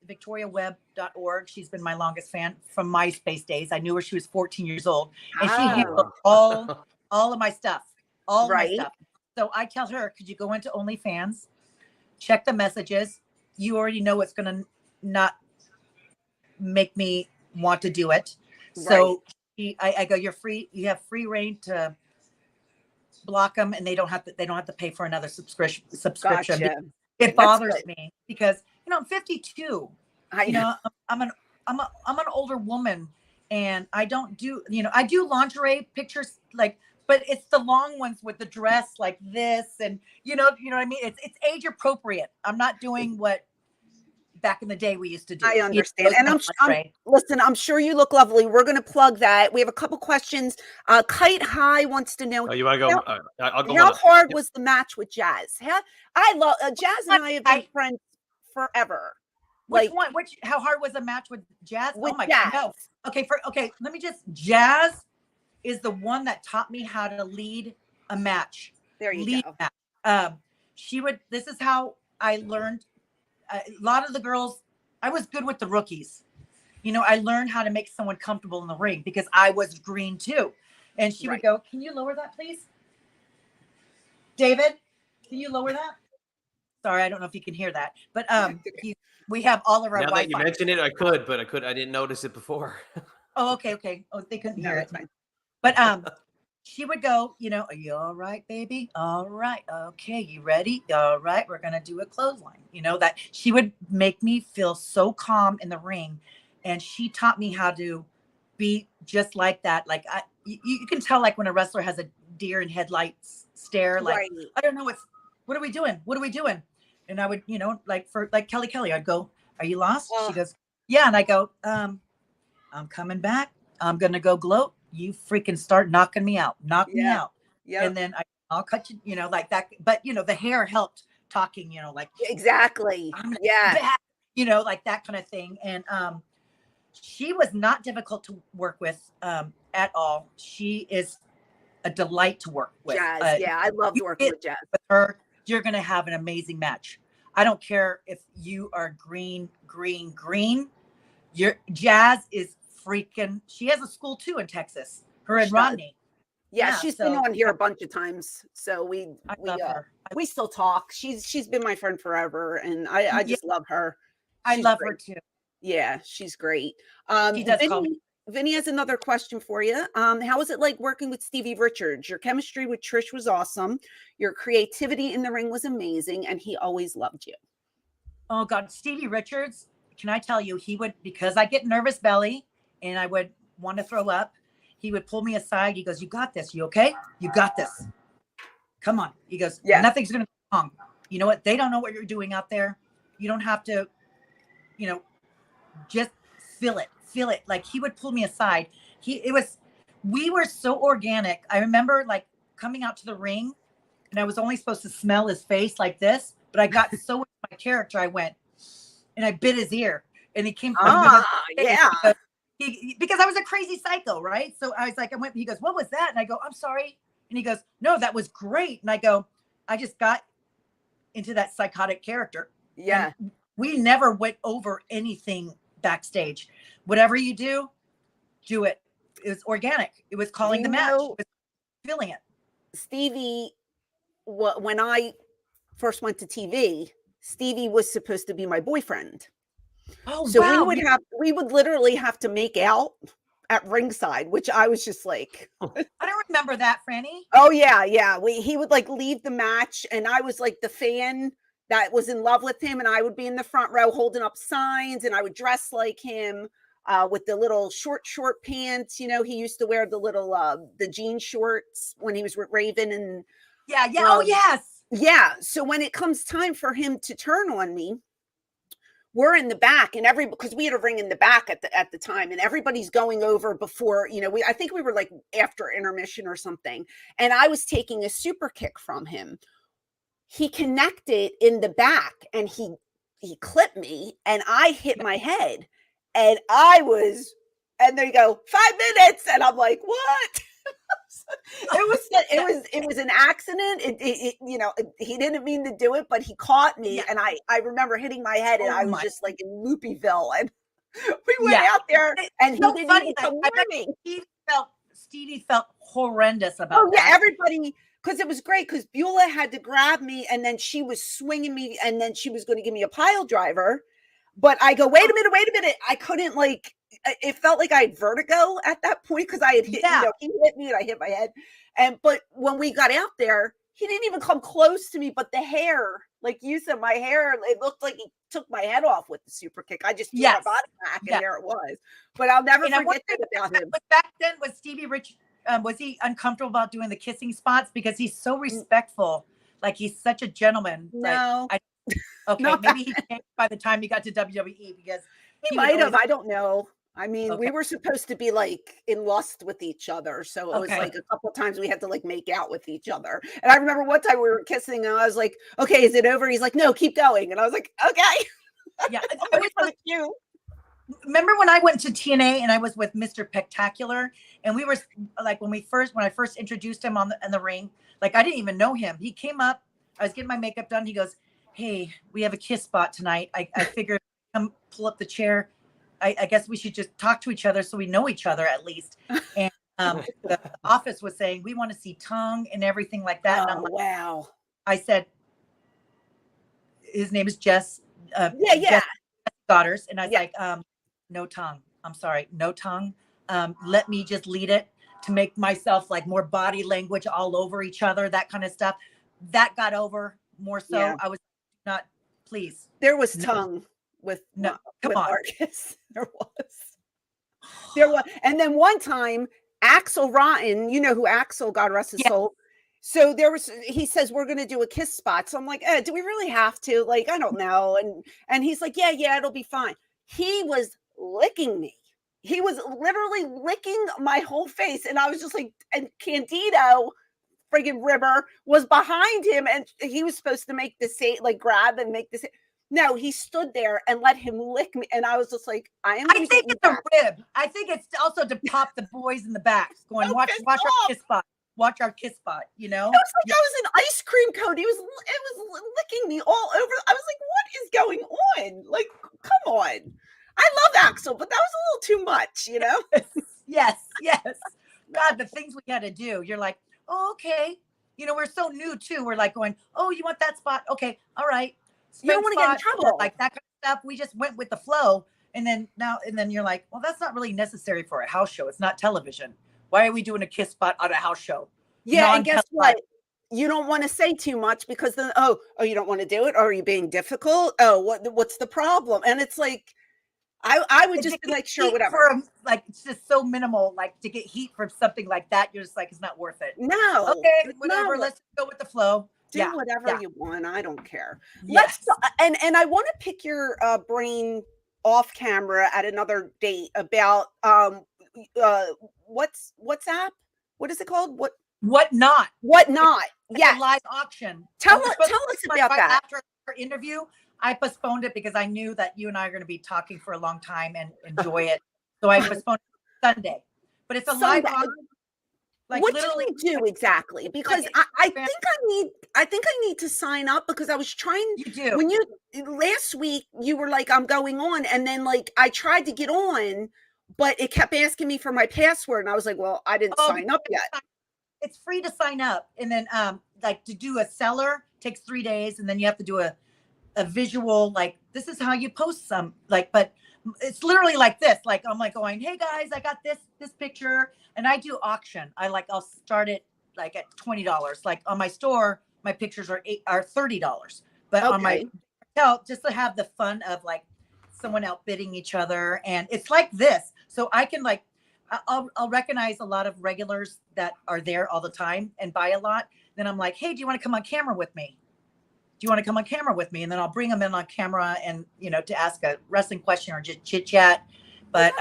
VictoriaWeb.org. She's been my longest fan from MySpace days. I knew her. She was 14 years old, and she handled all of my stuff, my stuff. So I tell her, could you go into OnlyFans, check the messages? You already know it's going to not make me want to do it. So I go, you're free. You have free reign to block them, and they don't have to pay for another subscription. Gotcha. It bothers me because I'm 52. I'm an older woman, and I don't do I do lingerie pictures, but it's the long ones with the dress like this, and you know what I mean. It's age appropriate. I'm not doing what back in the day we used to do. I understand. And listen, I'm sure you look lovely. We're going to plug that. We have a couple questions. Kite High wants to know. Oh, you want to go? I'll go. How hard was the match with Jazz? I love Jazz and I have been friends forever. Which one? How hard was the match with Jazz? With oh my Jazz. God. No. Okay. Let me just. Jazz is the one that taught me how to lead a match. There you go. Match. This is how I learned. A lot of the girls, I was good with the rookies. I learned how to make someone comfortable in the ring because I was green too. And she would go, can you lower that, please? David, can you lower that? Sorry, I don't know if you can hear that. But we have all of our Now Wi-Fi. that you mentioned it, I didn't notice it before. Oh, okay. Oh, they couldn't hear it. Fine. But she would go, are you all right, baby? All right. Okay. You ready? All right. We're going to do a clothesline. That she would make me feel so calm in the ring. And she taught me how to be just like that. Like you can tell, like when a wrestler has a deer in headlights stare, like, I don't know, what are we doing? What are we doing? And I would, like Kelly, I'd go, are you lost? She goes, yeah. And I go, I'm coming back. I'm going to go gloat. You freaking start knocking me out. Knock me out. Yeah. And then I'll cut you, like that. But, the hair helped talking, like. Exactly. Like that kind of thing. And she was not difficult to work with at all. She is a delight to work with. Jazz, I loved working with Jazz. With her, you're going to have an amazing match. I don't care if you are green. Your Jazz is freaking. She has a school too in Texas. Her and Rodney. Yeah, she's been on here a bunch of times. So we love her. We still talk. She's been my friend forever, and I just love her. I love her too. Yeah, she's great. She does call me. Vinny has another question for you. How was it like working with Stevie Richards? Your chemistry with Trish was awesome. Your creativity in the ring was amazing, and he always loved you. Oh God, Stevie Richards, can I tell you, he would, because I get nervous belly and I would want to throw up, he would pull me aside. He goes, you got this. You okay? You got this. Come on. He goes, nothing's going to go wrong. You know what? They don't know what you're doing out there. You don't have to, just feel it. Like he would pull me aside. We were so organic. I remember like coming out to the ring and I was only supposed to smell his face like this, but I got so into my character. I went and I bit his ear and he came. Because I was a crazy psycho. Right. So I was like, he goes, what was that? And I go, I'm sorry. And he goes, no, that was great. And I go, I just got into that psychotic character. Yeah. And we never went over anything backstage. Whatever you do it. It was organic. It was calling the match. It was feeling it. Stevie, when I first went to TV, Stevie was supposed to be my boyfriend. Oh, so wow. we would literally have to make out at ringside, which I was just like, I don't remember that, Franny. Oh yeah. He would like leave the match, and I was like the fan that was in love with him, and I would be in the front row holding up signs, and I would dress like him with the little short pants. He used to wear the little the jean shorts when he was with Raven, and oh yes. Yeah. So when it comes time for him to turn on me, we're in the back, and because we had a ring in the back at the time, and everybody's going over before, I think we were like after intermission or something. And I was taking a super kick from him. he connected in the back and he clipped me and I hit my head and and there you go, 5 minutes. And I'm like, what? It was an accident. He didn't mean to do it, but he caught me, and I remember hitting my head, and I was just like in Loopyville, and we went out there, and he didn't even come near me. Stevie felt horrendous about that. Yeah, everybody, because it was great, because Beulah had to grab me, and then she was swinging me, and then she was going to give me a pile driver, but I go, wait a minute, I couldn't it felt like I had vertigo at that point because I had hit, he hit me and I hit my head. But when we got out there, he didn't even come close to me. But the hair, like you said, my hair, it looked like he took my head off with the super kick. I just threw my body back and there it was. But I'll never forget that about him. But back then, was Stevie Rich, was he uncomfortable about doing the kissing spots? Because he's so respectful. Like he's such a gentleman. No. Maybe he changed by the time he got to WWE because he might have. I don't know. I mean, we were supposed to be in lust with each other. So it was a couple of times we had to make out with each other. And I remember one time we were kissing and I was like, okay, is it over? He's like, no, keep going. And I was like, okay. Yeah. You. Remember when I went to TNA and I was with Mr. Spectacular and we were when I first introduced him in the ring, I didn't even know him. He came up, I was getting my makeup done. He goes, hey, we have a kiss spot tonight. I figured come pull up the chair. I guess we should just talk to each other so we know each other at least. And the office was saying, we want to see tongue and everything like that. And I'm like, wow. I said, his name is Jess. Jess Daughters. And I was like, no tongue. I'm sorry. No tongue. Let me just lead it to make myself more body language all over each other, that kind of stuff. That got over more so. Yeah. I was not, please. There was tongue. With Marcus. There was, and then one time Axel Rotten, you know who Axel, God rest his soul. So he says we're going to do a kiss spot. So I'm like, do we really have to? I don't know. And he's like, yeah, it'll be fine. He was licking me. He was literally licking my whole face, and I was just like, and Candido, friggin' Ribber, was behind him, and he was supposed to make the same, grab and make this. No, he stood there and let him lick me. And I was just like, I think it's a rib. I think it's also to pop the boys in the back going, watch our kiss spot. Watch our kiss spot, It was I was an ice cream cone. It was licking me all over. I was like, what is going on? Come on. I love Axel, but that was a little too much, Yes. God, the things we had to do. You're like, oh, okay. We're so new too. We're going, oh, you want that spot? Okay. All right. You don't want to get in trouble. That kind of stuff. We just went with the flow. And then you're like, well, that's not really necessary for a house show. It's not television. Why are we doing a kiss spot on a house show? Yeah. And guess what? You don't want to say too much because then, you don't want to do it. Or are you being difficult? Oh, what's the problem? And it's I would just be sure, whatever. It's just so minimal, to get heat from something like that. You're just it's not worth it. No. Okay, whatever. Let's go with the flow. Do whatever you want. I don't care. Yes. And I want to pick your brain off camera at another date about WhatsApp. What is it called? What not? Yeah, live auction. Tell us about that. After our interview, I postponed it because I knew that you and I are going to be talking for a long time and enjoy it. So I postponed it Sunday. But it's a live auction. What do you do exactly? Because I think I need to sign up because I was trying. You do. When last week you were like, I'm going on, and then I tried to get on, but it kept asking me for my password, and I was like, well, I didn't sign up yet. It's free to sign up, and then to do a seller takes 3 days, and then you have to do a visual this is how you post some but it's literally like this. I'm going, hey guys, I got this picture. And I do auction. I'll start it at $20. On my store, my pictures are $30. But on my hotel, just to have the fun of someone outbidding each other. And it's like this. So I can I'll recognize a lot of regulars that are there all the time and buy a lot. Then I'm like, hey, do you want to come on camera with me? Do you want to come on camera with me? And then I'll bring them in on camera and, to ask a wrestling question or just chit chat. But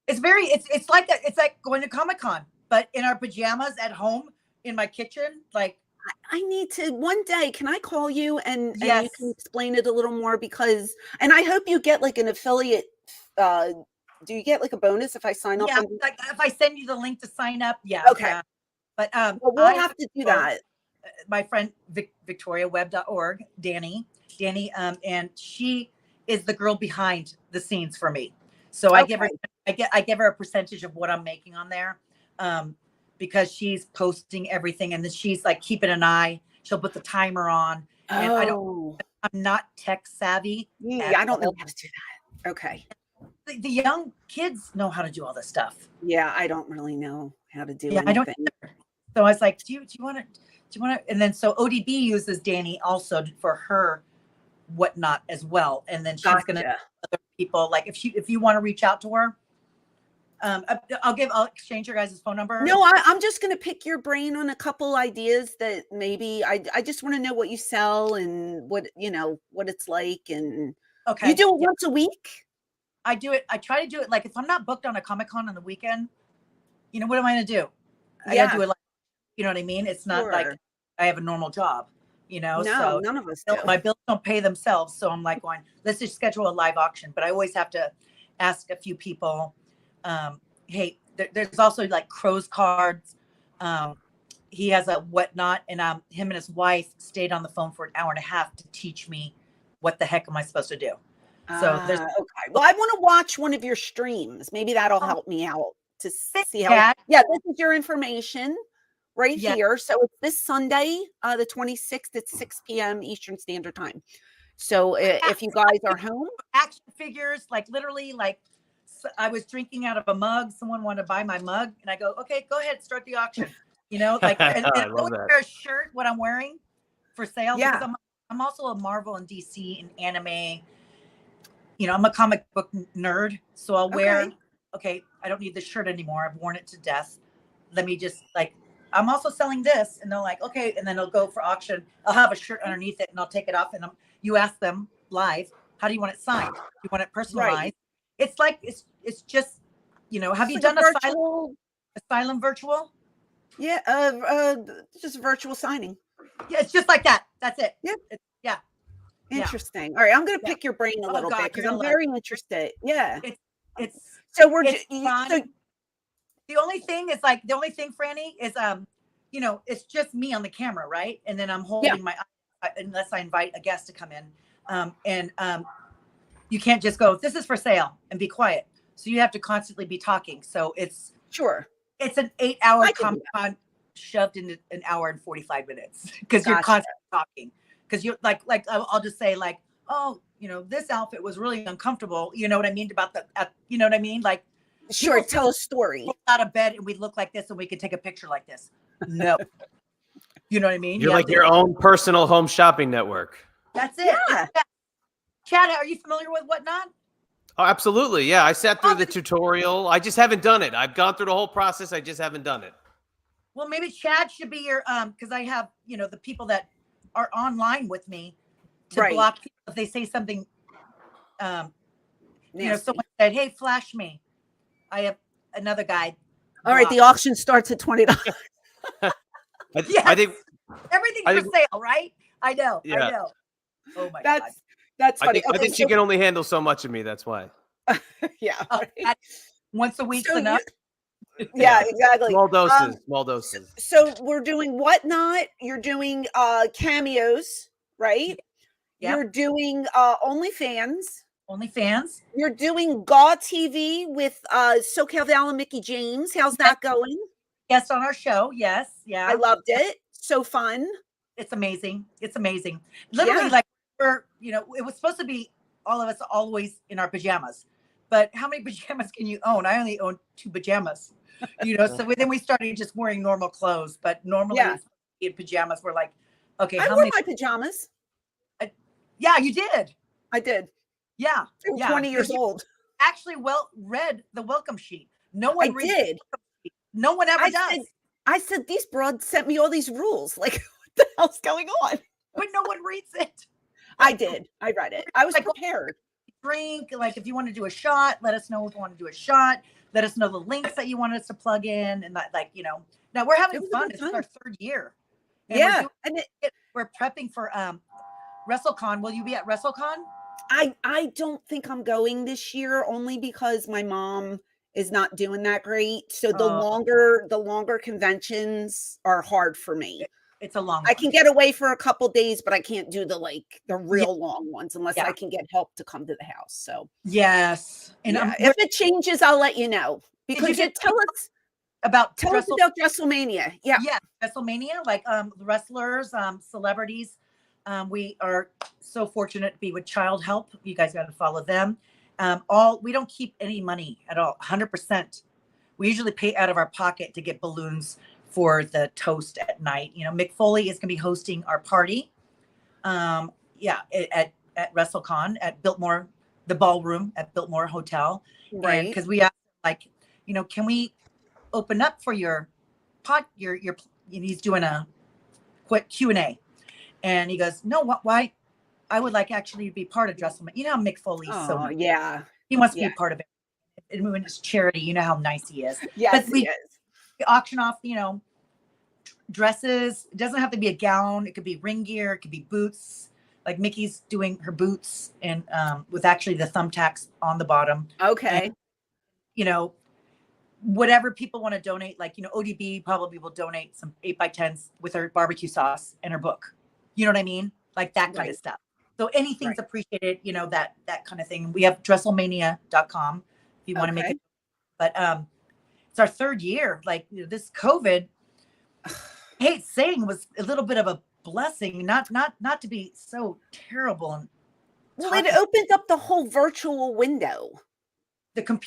it's like going to Comic-Con, but in our pajamas at home in my kitchen. I need to one day. Can I call you and you Yes. can explain it a little more because and I hope you get like an affiliate. Do you get like a bonus if I sign up? Yeah, like if I send you the link to sign up, yeah. Okay. Yeah. But Well, we'll have to do that. My friend victoriaweb.org, Danny, and she is the girl behind the scenes for me. So I give her a percentage of what I'm making on there. Because she's posting everything and then she's like keeping an eye. She'll put the timer on. And I'm not tech savvy. Yeah, I don't know how to do that. Okay. The young kids know how to do all this stuff. Yeah, I don't really know how to do anything. I don't either. So I was like, do you want to, and then so ODB uses Danny also for her whatnot as well. And then she's going to other people, like if you want to reach out to her, I'll exchange your guys' phone number. No, I'm just going to pick your brain on a couple ideas that maybe I just want to know what you sell and what it's like. And you do it once a week. I do it. I try to do it. Like if I'm not booked on a Comic-Con on the weekend, what am I going to do? I got to do it like, you know what I mean? It's not like I have a normal job, No, so none of us do. My bills don't pay themselves. So I'm like going, let's just schedule a live auction. But I always have to ask a few people, hey, there's also like Crow's cards. He has a whatnot, and him and his wife stayed on the phone for an hour and a half to teach me what the heck am I supposed to do. So there's okay. Well, I want to watch one of your streams. Maybe that'll help me out to see how. Yeah, this is your information right here. So it's this Sunday, the 26th at 6 p.m. Eastern Standard Time. So if you guys are home, action figures, like literally, like I was drinking out of a mug. Someone wanted to buy my mug, and I go, okay, go ahead, start the auction. Like and I always wear a shirt what I'm wearing for sale. Yeah, because I'm also a Marvel and DC and anime. I'm a comic book nerd, so I'll wear. Okay, I don't need this shirt anymore. I've worn it to death. Let me just I'm also selling this, and they're like, okay, and then they'll go for auction. I'll have a shirt underneath it, and I'll take it off, and you ask them live, how do you want it signed? Do you want it personalized? Right. It's like it's just, have you done Asylum virtual? Yeah, just a virtual signing. Yeah, it's just like that. That's it. Yeah. Interesting. All right, I'm going to pick your brain a little bit because I'm very interested. Yeah. It's fun. So the only thing, Franny, is it's just me on the camera, right? And then I'm holding my unless I invite a guest to come in. And you can't just go, this is for sale and be quiet. So you have to constantly be talking. So it's an 8-hour Comic-Con shoved into an hour and 45 minutes because you're constantly talking. Because you're like I'll just say like, oh, this outfit was really uncomfortable. You know what I mean about you know what I mean? Like, tell a story. Out of bed and we look like this and we could take a picture like this. No, you know what I mean? You're like your own personal home shopping network. That's it. Yeah. Chad, are you familiar with Whatnot? Oh, absolutely. Yeah, I sat through the tutorial. I just haven't done it. I've gone through the whole process. I just haven't done it. Well, maybe Chad should be your because I have the people that are online with me to block people if they say something. Someone said, "Hey, flash me." I have another guy. All right, the auction starts at $20. I think everything's for sale, right? I know. Yeah. I know. Oh my God. That's funny. I think she can only handle so much of me. That's why. Yeah. Once a week's enough. Yeah, exactly. Small doses. So we're doing Whatnot. You're doing cameos, right? Yeah. You're doing OnlyFans. You're doing Gaw TV with SoCal Val and Mickey James. How's that going? Yes, on our show. Yes. Yeah. I loved it. So fun. It's amazing. Literally, like it was supposed to be all of us always in our pajamas. But how many pajamas can you own? I only own 2 pajamas. So then we started just wearing normal clothes. But normally in pajamas, we're like, okay, I wore my pajamas. Yeah, you did. I did. Yeah. I'm 20 years old. Actually, read the welcome sheet. No one did. No one ever does. I said, these broads sent me all these rules. Like, what the hell's going on? But no one reads it. I did. I read it. I was prepared. Drink, like if you want to do a shot, let us know if you want to do a shot. Let us know the links that you want us to plug in, and that, now we're having fun. It's our 3rd year. And we're Yeah. doing we're prepping for WrestleCon. Will you be at WrestleCon? I don't think I'm going this year, only because my mom is not doing that great. So the longer conventions are hard for me. It's a long I one. can get away for a couple days, but I can't do the real long ones unless Yeah. I can get help to come to the house. So yes. And yeah, if it changes, I'll let you know. Because you tell us about WrestleMania. Yeah. Yeah, WrestleMania, like the wrestlers, celebrities. We are so fortunate to be with Child Help. You guys got to follow them. We don't keep any money at all, 100%. We usually pay out of our pocket to get balloons for the toast at night. You know, Mick Foley is going to be hosting our party. At WrestleCon at Biltmore, the ballroom at Biltmore Hotel. Right. Because we asked, like, you know, can we open up for your he's doing a quick Q&A, and he goes, no, why? I would like actually to be part of WrestleMania. You know how Mick Foley's so nice. Yeah, he wants to be a part of it. And when it's charity, you know how nice he is. Yes, but we auction off, you know, dresses. It doesn't have to be a gown. It could be ring gear. It could be boots. Like Mickey's doing her boots and with actually the thumbtacks on the bottom. Okay. And, you know, whatever people want to donate, like, you know, ODB probably will donate some 8x10s with her barbecue sauce and her book. You know what I mean? Like that kind of stuff. So anything's appreciated, you know, that kind of thing. We have dresselmania.com if you want to make it. But it's our third year. Like, you know, this COVID, I hate saying, was a little bit of a blessing, not to be so terrible. And well, it opened up the whole virtual window.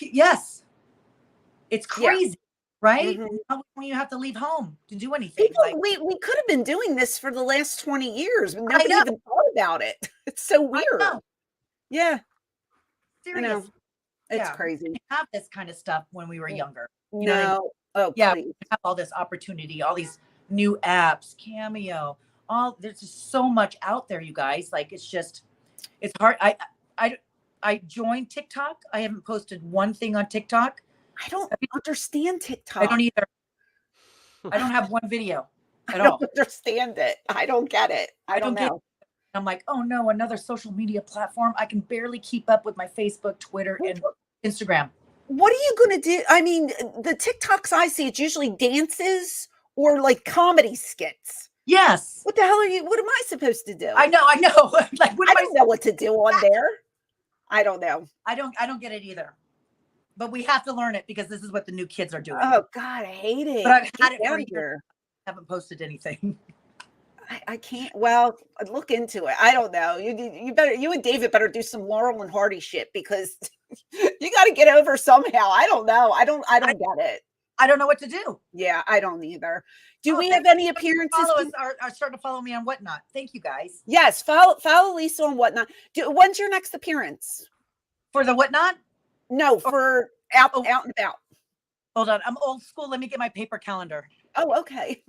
Yes. It's crazy, right? Mm-hmm. When you have to leave home to do anything. We could have been doing this for the last 20 years, but nobody even thought about it. It's so weird. Yeah. Serious. I know. It's crazy. We didn't have this kind of stuff when we were younger. You know what I mean? Oh, yeah. Please. We have all this opportunity, all these new apps, Cameo, there's just so much out there, you guys. Like, it's hard. I joined TikTok. I haven't posted one thing on TikTok. I don't understand TikTok. I don't either. I don't have one video at all. I don't understand it. I don't get it. I don't know. I'm like, oh no, another social media platform. I can barely keep up with my Facebook, Twitter, and Instagram. What are you going to do? I mean, the TikToks I see, it's usually dances or like comedy skits. Yes. What the hell what am I supposed to do? I know. Like, I don't know what to do on there. I don't know. I don't get it either. But we have to learn it because this is what the new kids are doing. Oh God, I hate it. But I've had it for years. I haven't posted anything. I can't. Well, look into it. I don't know. You and David better do some Laurel and Hardy shit because you got to get over somehow. I don't know. I don't get it. I don't know what to do. Yeah, I don't either. Do we have any appearances? Followers are starting to follow me on Whatnot. Thank you, guys. Yes, follow Lisa on Whatnot. When's your next appearance? For the Whatnot? No, for out and about. Hold on. I'm old school. Let me get my paper calendar. Oh, okay.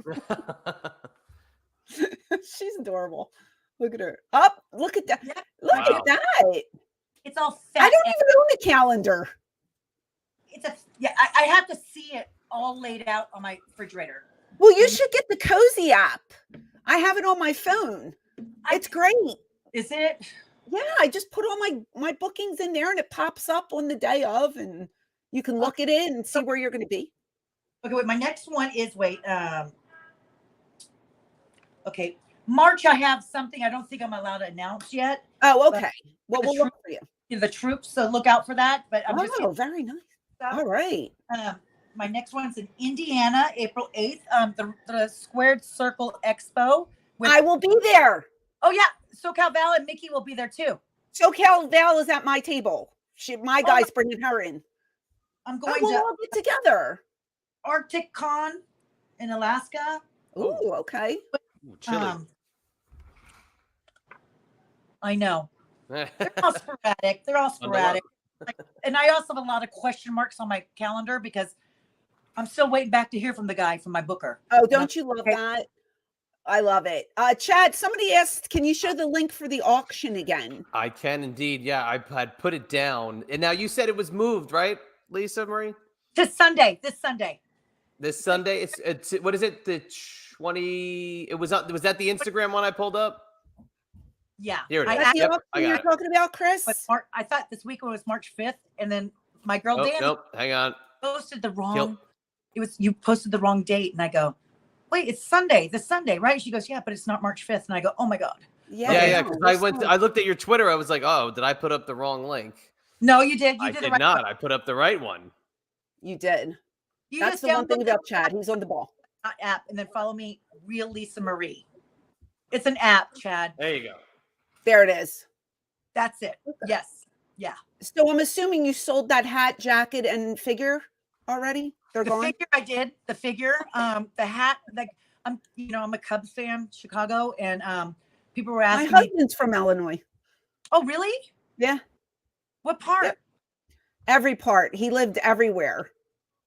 She's adorable. Look at her. Up. Look at that. Yeah. Look at that. It's all fat. I don't even own a calendar. I have to see it all laid out on my refrigerator. Well, you should get the Cozy app. I have it on my phone. It's great. Is it? Yeah, I just put all my bookings in there and it pops up on the day of and you can look at it and see where you're going to be. Okay, wait, my next one is okay. March, I have something I don't think I'm allowed to announce yet. Oh, okay. Well, we'll look for you. The troops, so look out for that. But I'm just very nice. All right. My next one's in Indiana, April 8th. The Squared Circle Expo. I will be there. Oh yeah, SoCal Val and Mickey will be there too. SoCal Val is at my table. My guy's bringing her in. I'm going to all get together. Arctic Con in Alaska. Ooh, okay. Chilly. I know. They're all sporadic. And I also have a lot of question marks on my calendar because I'm still waiting back to hear from the guy from my booker. Oh, don't you love that? I love it. Chad, somebody asked, can you show the link for the auction again? I can indeed. Yeah, I had put it down. And now you said it was moved, right, Lisa Marie? This Sunday. This Sunday. It's what is it? 20. It was was that the Instagram one I pulled up? Yeah. Here it is. That's the Yep, auction I got you're it. talking about, Chris? But I thought this weekend was March 5th, and then my girl Danny Nope, hang on. posted the wrong. You posted the wrong date, and I go, wait, it's Sunday. This Sunday, right? She goes, yeah, but it's not March 5th, and I go, oh my god. Yeah. Because I looked at your Twitter. I was like, oh, did I put up the wrong link? No, you did. I You did did the right not. one. I put up the right one. You did. You That's just the one thing download about Chad. He's on the ball. the app, and then follow me, Real Lisa Marie. It's an app, Chad. There you go. There it is. That's it. Yes. Yeah. So I'm assuming you sold that hat, jacket, and figure already? They're The gone? figure I did. The figure. The hat. Like I'm a Cubs fan, Chicago, and people were My asking me. husband's from Illinois. Oh, really? Yeah. What part? Yep. Every part. He lived everywhere.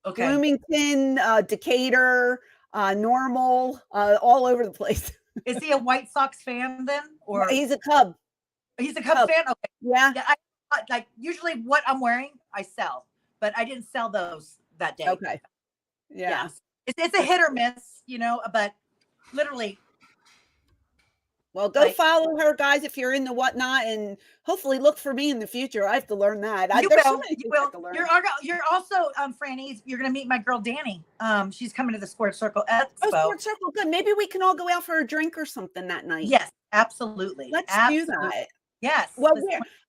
Okay. Bloomington, Decatur, Normal, all over the place. Is he a White Sox fan then, or He's a Cub. he's a Cubs fan? Okay. Yeah. Yeah. Like usually what I'm wearing, I sell, but I didn't sell those that day. Okay. Yeah. It's a hit or miss, but literally. Well, go follow her, guys, if you're into whatnot, and hopefully look for me in the future. I have to learn that. You There's so will. many You things I have will. to learn. You're also, Franny, you're gonna meet my girl Danny. She's coming to the Squared Circle Expo. Oh, Sports Circle, good. Maybe we can all go out for a drink or something that night. Yes, absolutely. Let's do that. Yes. Well,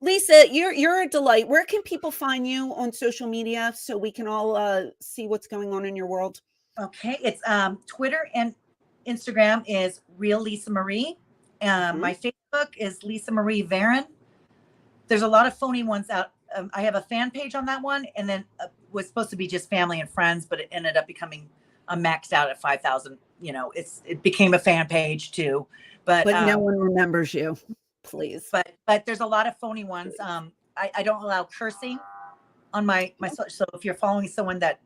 Lisa, you're a delight. Where can people find you on social media so we can all see what's going on in your world? Okay, it's Twitter and Instagram is Real Lisa Marie. My Facebook is Lisa Marie Varon. There's a lot of phony ones out. I have a fan page on that one, and then was supposed to be just family and friends, but it ended up becoming maxed out at 5,000. It became a fan page too, but no one remembers you. Please. But there's a lot of phony ones. I don't allow cursing on my so if you're following someone that,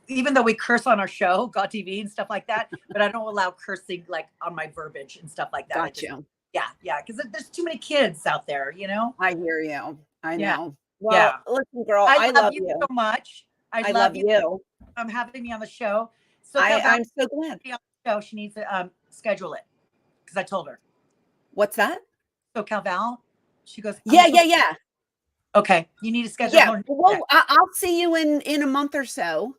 even though we curse on our show, God TV and stuff like that, but I don't allow cursing like on my verbiage and stuff like that. Gotcha. Yeah, because there's too many kids out there, I hear you. I Yeah. know. Well, listen, girl, I love you so much. I love you. Having me on the show. So I'm so glad. Show she needs to schedule it because I told her. What's that? So Val, she goes. Yeah. Okay, you need to schedule. Yeah. Well, I'll see you in a month or so.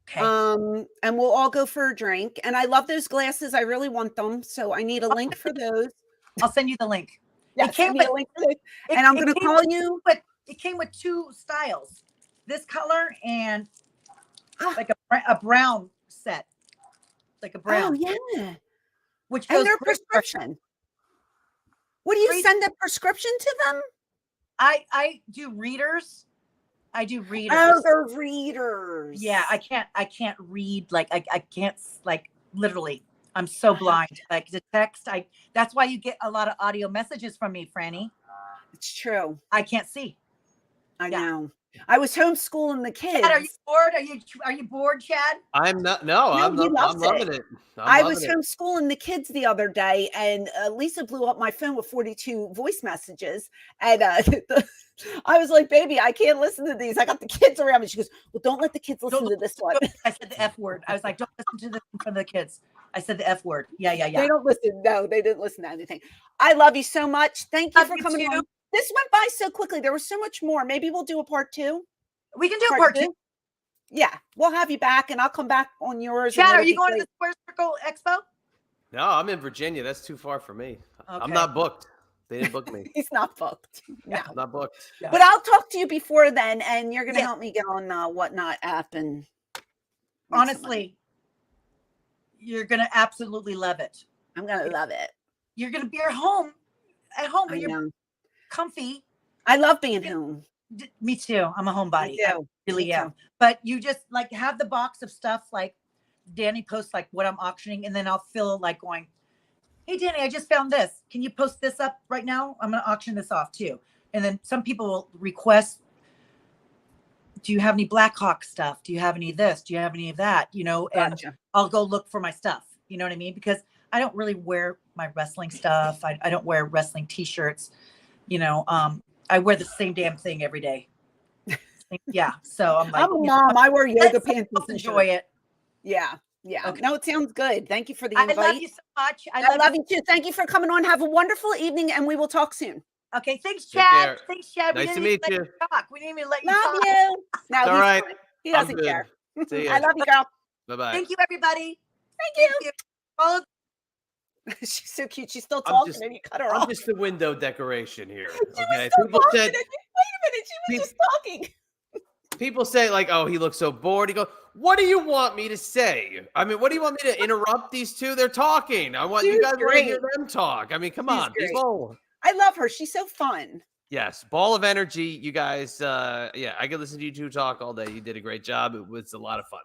Okay. And we'll all go for a drink. And I love those glasses. I really want them. So I need a link for those. I'll send you the link. Yeah, and I'm going to call you. But it came with two styles, this color and like a brown set, like a brown. Oh yeah. Which goes and their prescription. What do you send a prescription to them? I do readers. Oh, they're readers. Yeah, I can't read like I can't like literally. I'm so blind. Like the text, that's why you get a lot of audio messages from me, Franny. It's true. I can't see. I know. I was homeschooling the kids. Chad, are you bored? Are you bored, Chad? I'm not. No, I'm loving it. I was homeschooling the kids the other day, and Lisa blew up my phone with 42 voice messages, and I was like, "Baby, I can't listen to these. I got the kids around me." She goes, "Well, don't let the kids listen to this one." I said the F word. I was like, "Don't listen to this in front of the kids." I said the F word. Yeah. They don't listen. No, they didn't listen to anything. I love you so much. Thank you for coming on. This went by so quickly. There was so much more. Maybe we'll do a part 2. We can do part 2. Yeah, we'll have you back, and I'll come back on yours. Chad, are you going to the Square Circle Expo? No, I'm in Virginia. That's too far for me. Okay. I'm not booked. They didn't book me. He's not booked. No, I'm not booked. Yeah. But I'll talk to you before then, and you're going to help me get on Whatnot app. And honestly, you're going to absolutely love it. I'm going to love it. You're going to be at home where you're comfy. I love being home. Me too. I'm a homebody. I really am. But you just like have the box of stuff like Danny posts like what I'm auctioning, and then I'll feel like going, "Hey Danny, I just found this. Can you post this up right now? I'm going to auction this off too." And then some people will request, "Do you have any Blackhawk stuff? Do you have any of this? Do you have any of that?" And I'll go look for my stuff. You know what I mean? Because I don't really wear my wrestling stuff. I don't wear wrestling t-shirts. I wear the same damn thing every day. Yeah. So I'm like, I'm a mom. I wear yoga pants. Enjoy it. Yeah. Yeah. Okay. No, it sounds good. Thank you for the I invite. love you so much. I love you too. Thank you for coming on. Have a wonderful evening, and we will talk soon. Okay, thanks, Take Chad. care. Thanks, Chad. Nice to We didn't even meet let you. talk. We didn't even let you Love talk. you. No, It's all he's right. fine. He I'm doesn't good. care. See I ya. love you, girl. Bye-bye. Thank you, everybody. Thank you. You. All of She's so cute. She's still I'm talking, just- and you cut her I'm off. just the window decoration here. She was Okay. still People talking. said And wait a minute. She was just talking. people say like, "Oh, he looks so bored." He goes, "What do you want me to say? I mean, what do you want me to interrupt these two? They're talking. I want you She's guys want to hear great. them talk. I mean, come She's on, great. people." I love her. She's so fun. Yes, ball of energy. You guys, yeah, I could listen to you two talk all day. You did a great job. It was a lot of fun.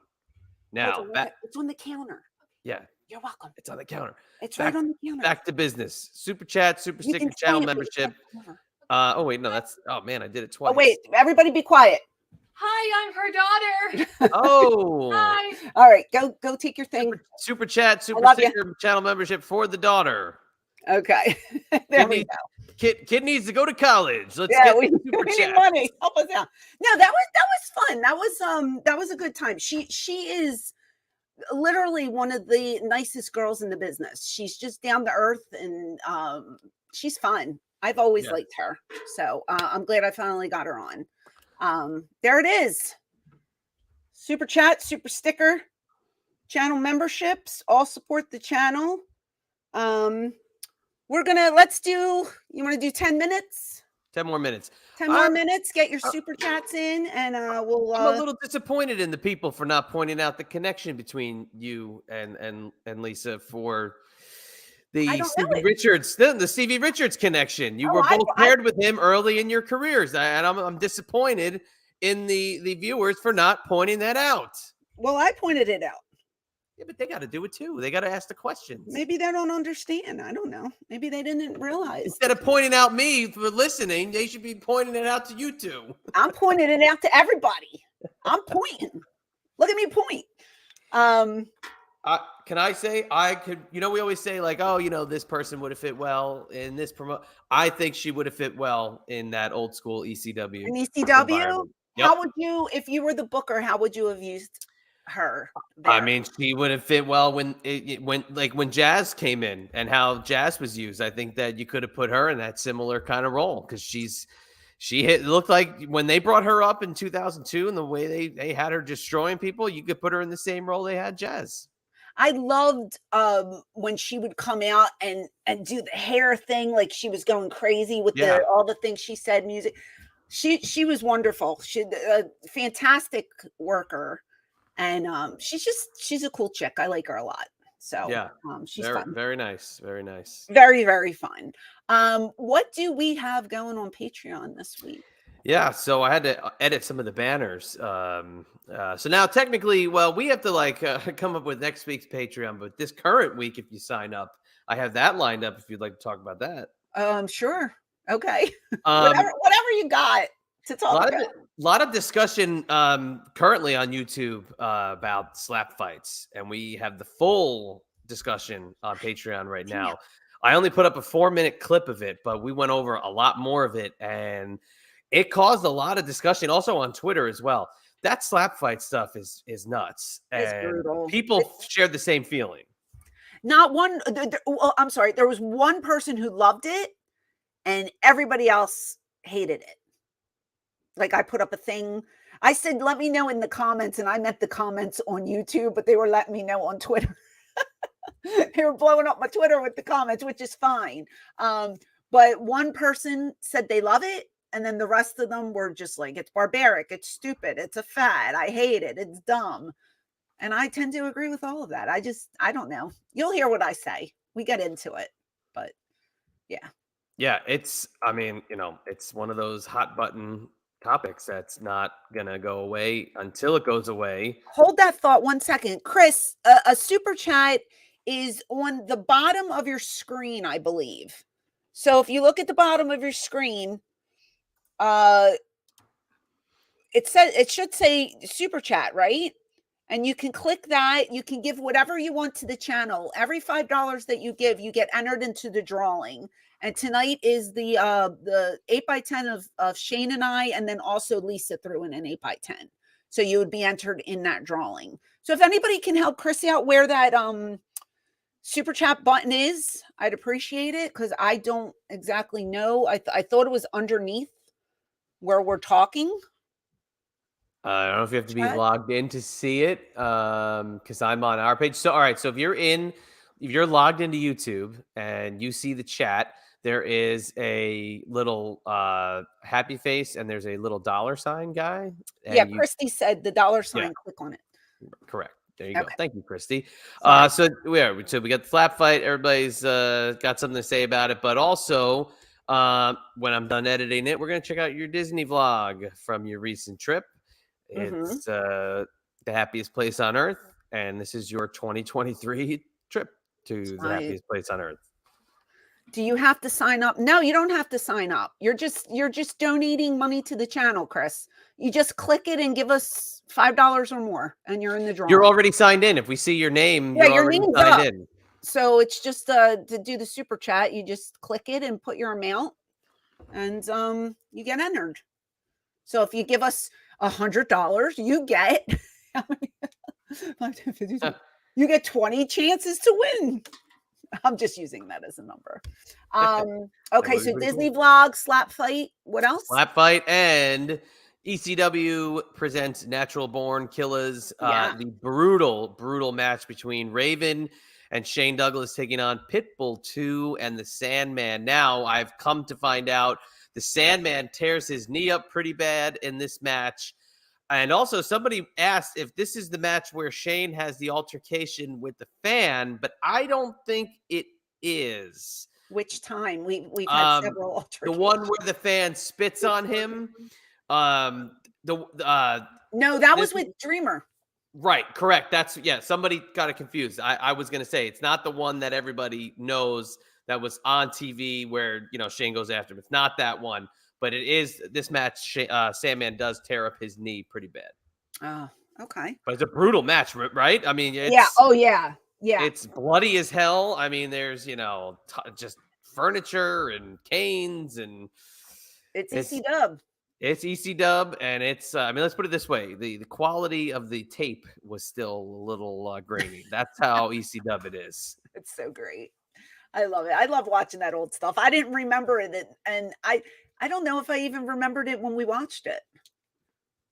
Now, It's on the counter. yeah, You're welcome. it's on the counter. It's right on the counter. Back to business. Super chat, super You sticker, can channel sign it, please. membership. Oh wait, no, that's oh man, I did it twice. Oh wait, everybody be quiet. Hi, I'm her daughter. Oh, Hi. All right, go take your thing. super chat, super love ya. sticker, channel membership for the daughter. Okay, there we go. Kid needs to go to college. Let's Yeah, get we super need chat. money. Help us out. No, that was fun. That was a good time. She is literally one of the nicest girls in the business. She's just down to earth, and she's fun. I've always Yeah. liked her, so I'm glad I finally got her on. There it is. Super chat, super sticker, channel memberships, all support the channel. Let's do, you want to do 10 minutes? 10 more minutes. 10 more minutes, get your super chats in, and we'll I'm a little disappointed in the people for not pointing out the connection between you and Lisa for the Stevie Richards, the Stevie Richards connection. You were both paired with him early in your careers, and I'm disappointed in the viewers for not pointing that out. Well, I pointed it out. Yeah, but they got to do it too. They got to ask the questions. Maybe they don't understand. I don't know. Maybe they didn't realize. Instead of pointing out me for listening, they should be pointing it out to you two. I'm pointing it out to everybody. I'm pointing. Look at me point. Can I say I could? You know, we always say like, oh, you know, this person would have fit well in this promote. I think she would have fit well in that old school ECW. In ECW, yep. How would you, if you were the booker, how would you have used her there? I mean, she would have fit well when when Jazz came in and how Jazz was used. I think that you could have put her in that similar kind of role because it looked like when they brought her up in 2002 and the way they had her destroying people, you could put her in the same role they had Jazz. I loved when she would come out and do the hair thing, like she was going crazy with all the things she said, music. She was wonderful. She's a fantastic worker. And she's a cool chick. I like her a lot. So yeah, she's fun. Very nice. Very nice. Very, very fun. What do we have going on Patreon this week? Yeah, so I had to edit some of the banners. So now technically, well, we have to come up with next week's Patreon, but this current week, if you sign up, I have that lined up if you'd like to talk about that. Sure. Okay. Whatever you got to talk about. A lot of discussion currently on YouTube about slap fights, and we have the full discussion on Patreon right now. I only put up a 4-minute clip of it, but we went over a lot more of it, and it caused a lot of discussion also on Twitter as well. That slap fight stuff is nuts. It's and brutal. People shared the same feeling. Not one. Well, I'm sorry. There was one person who loved it, and everybody else hated it. Like I put up a thing. I said, let me know in the comments. And I meant the comments on YouTube, but they were letting me know on Twitter. They were blowing up my Twitter with the comments, which is fine. But one person said they love it. And then the rest of them were just like, it's barbaric. It's stupid. It's a fad. I hate it. It's dumb. And I tend to agree with all of that. I don't know. You'll hear what I say. We get into it. But yeah. Yeah. It's one of those hot button topics that's not gonna go away until it goes away. Hold that thought 1 second. Chris, a super chat is on the bottom of your screen, I believe. So if you look at the bottom of your screen, it should say super chat, right? And you can click that. You can give whatever you want to the channel. Every $5 that you give, you get entered into the drawing. And tonight is the 8x10 of Shane and I, and then also Lisa threw in an 8x10. So you would be entered in that drawing. So if anybody can help Chrissy out where that super chat button is, I'd appreciate it because I don't exactly know. I thought it was underneath where we're talking. I don't know if you have to be logged in to see it, because I'm on our page. So, all right. So if you're logged into YouTube and you see the chat, there is a little happy face and there's a little $sign guy. Yeah, Christy said the $sign. Yeah. Click on it. Correct. There you go. Thank you, Christy. So we got the slap fight. Everybody's got something to say about it, but also when I'm done editing it, we're gonna check out your Disney vlog from your recent trip. It's the happiest place on earth, and this is your 2023 trip to the happiest place on earth. Do you have to sign up? No, you don't have to sign up. You're just donating money to the channel, Chris. You just click it and give us $5 or more, and you're in the drawing. You're already signed in. If we see your name, yeah, you're your already name's signed up. in. So it's just to do the super chat. You just click it and put your amount, and you get entered. So if you give us $100, you get you get 20 chances to win. I'm just using that as a number. Okay, so Disney vlog, slap fight. What else? Slap fight and ECW presents Natural Born Killers. The brutal match between Raven and Shane Douglas taking on Pitbull 2 and the Sandman. Now I've come to find out the Sandman tears his knee up pretty bad in this match. And also somebody asked if this is the match where Shane has the altercation with the fan, but I don't think it is. Which time? We've had several altercations. The one where the fan spits on him. No, that was with Dreamer. Right, correct. Somebody got it confused. I was gonna say it's not the one that everybody knows that was on TV where Shane goes after him. It's not that one. But it is this match. Sandman does tear up his knee pretty bad. Oh, okay. But it's a brutal match, right? I mean, yeah. Oh, yeah. It's bloody as hell. I mean, there's just furniture and canes and it's EC-Dub. It's EC-Dub, and it's. I mean, let's put it this way: the quality of the tape was still a little grainy. That's how EC-Dub it is. It's so great. I love it. I love watching that old stuff. I didn't remember it, and I don't know if I even remembered it when we watched it.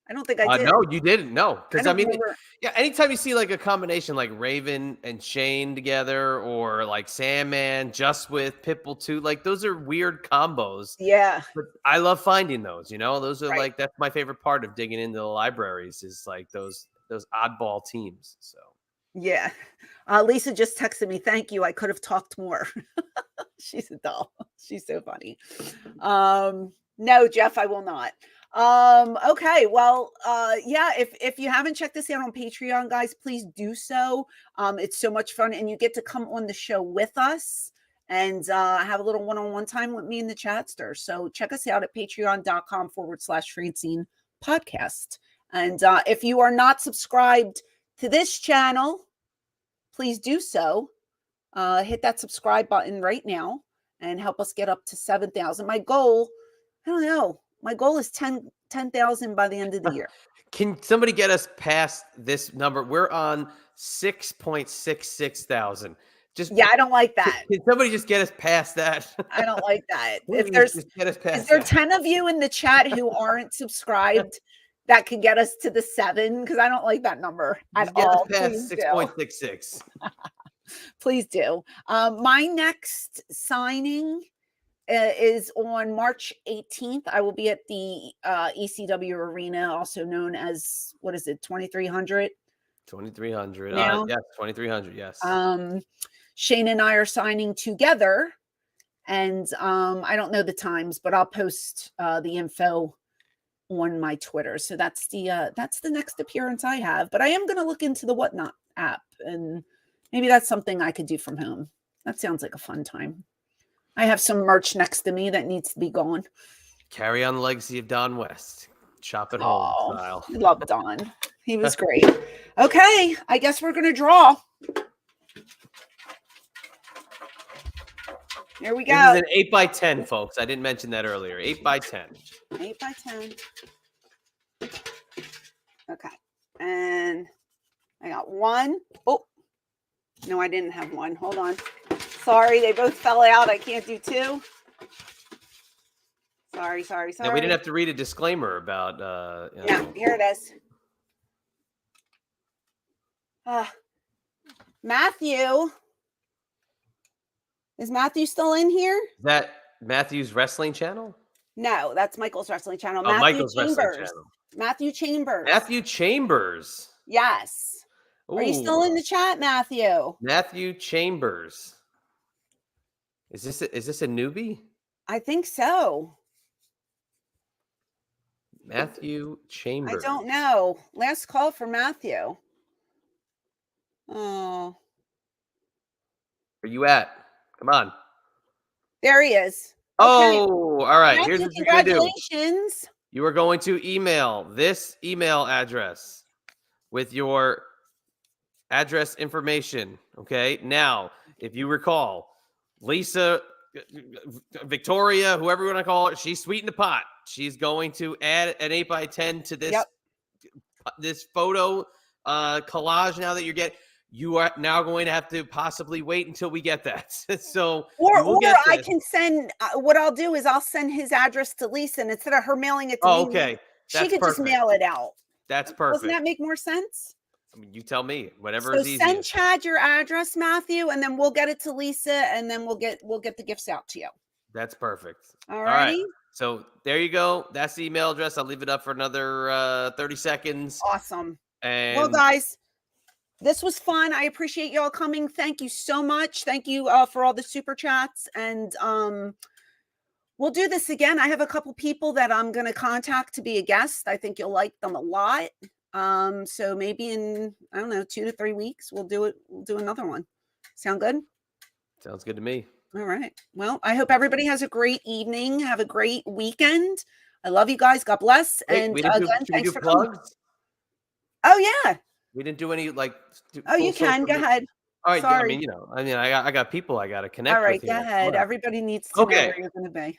I don't think I did. No, you didn't. No, because I mean, remember. Anytime you see like a combination like Raven and Shane together, or like Sandman just with Pitbull 2, like those are weird combos. Yeah, but I love finding those. Those are like that's my favorite part of digging into the libraries is like those oddball teams. So yeah, Lisa just texted me. Thank you. I could have talked more. She's a doll. She's so funny. No, Jeff, I will not. Okay. Well, if you haven't checked this out on Patreon, guys, please do so. It's so much fun, and you get to come on the show with us and have a little one-on-one time with me in the chatster. So check us out at patreon.com/Francine podcast. And if you are not subscribed to this channel, please do so. Hit that subscribe button right now and help us get up to 7,000. My goal, I don't know. My goal is 10,000 by the end of the year. Can somebody get us past this number? We're on 6.66 thousand. I don't like that. Can somebody just get us past that? I don't like that. If there 10 of you in the chat who aren't subscribed that could get us to the 7, because I don't like that number at all. Get us past 6.66. Please do. My next signing is on March 18th. I will be at the ECW Arena, also known as, 2300? 2300. Yes, 2300. Yes. Shane and I are signing together, and I don't know the times, but I'll post the info on my Twitter. So that's the next appearance I have. But I am going to look into the Whatnot app, and maybe that's something I could do from home. That sounds like a fun time. I have some merch next to me that needs to be gone. Carry on the legacy of Don West. Shop at home style. I love Don. He was great. Okay, I guess we're going to draw. Here we go. This is an 8x10, folks. I didn't mention that earlier. 8x10. 8x10. Okay. And I got one. Oh, no, I didn't have one. Hold on. Sorry, they both fell out. I can't do two. Sorry. Yeah, we didn't have to read a disclaimer about. Yeah, here it is. Matthew. Is Matthew still in here? Is that Matthew's wrestling channel? No, that's Michael's wrestling channel. Oh, Matthew Michael's Chambers. wrestling channel. Matthew Chambers. Matthew Chambers. Yes. Ooh. Are you still in the chat, Matthew? Matthew Chambers. Is this a newbie? I think so. Matthew Chambers. I don't know. Last call for Matthew. Oh. Where you at? Come on. There he is. Okay. Oh, all right. Matthew, here's what you're going to do. Congratulations. You are going to email this email address with your address information. Okay. Now, if you recall, Lisa, Victoria, whoever you want to call it, she's sweetened the pot. She's going to add an 8x10 to this, this photo collage now that you're getting. You are now going to have to possibly wait until we get that. So, or I can send. What I'll do is I'll send his address to Lisa, and instead of her mailing it to me, okay, she could just mail it out. That's perfect. Doesn't that make more sense? I mean, you tell me. Whatever so is easiest. Send Chad your address, Matthew, and then we'll get it to Lisa, and then we'll get the gifts out to you. That's perfect. All right. So there you go. That's the email address. I'll leave it up for another 30 seconds. Awesome. And well, guys, this was fun. I appreciate y'all coming. Thank you so much. Thank you for all the super chats. And we'll do this again. I have a couple people that I'm going to contact to be a guest. I think you'll like them a lot. So maybe in, I don't know, 2 to 3 weeks, we'll do it. We'll do another one. Sound good? Sounds good to me. All right. Well, I hope everybody has a great evening. Have a great weekend. I love you guys. God bless. Wait, and again, thanks for coming. plugs. Oh yeah. We didn't do any you can go ahead. All right. Sorry. I got people I got to connect. All right, with go ahead. Everybody needs to know where you're going to be.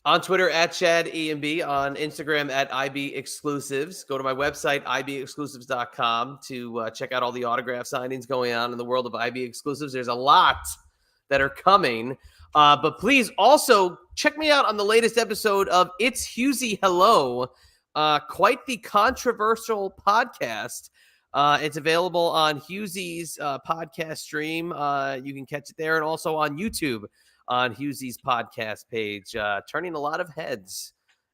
On Twitter at ChadEMB, on Instagram at IB Exclusives. Go to my website, ibexclusives.com, to check out all the autograph signings going on in the world of IB Exclusives. There's a lot that are coming. But please also check me out on the latest episode of It's Husey Hello, quite the controversial podcast. It's available on Husey's podcast stream. You can catch it there, and also on YouTube on Husey's podcast page, turning a lot of heads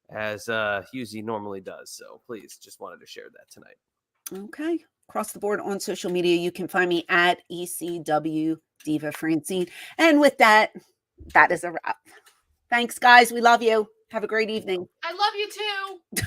as Husey normally does. So please, just wanted to share that tonight. Okay. Across the board on social media, you can find me at ECW Diva Francine. And with that, that is a wrap. Thanks, guys. We love you. Have a great evening. I love you too.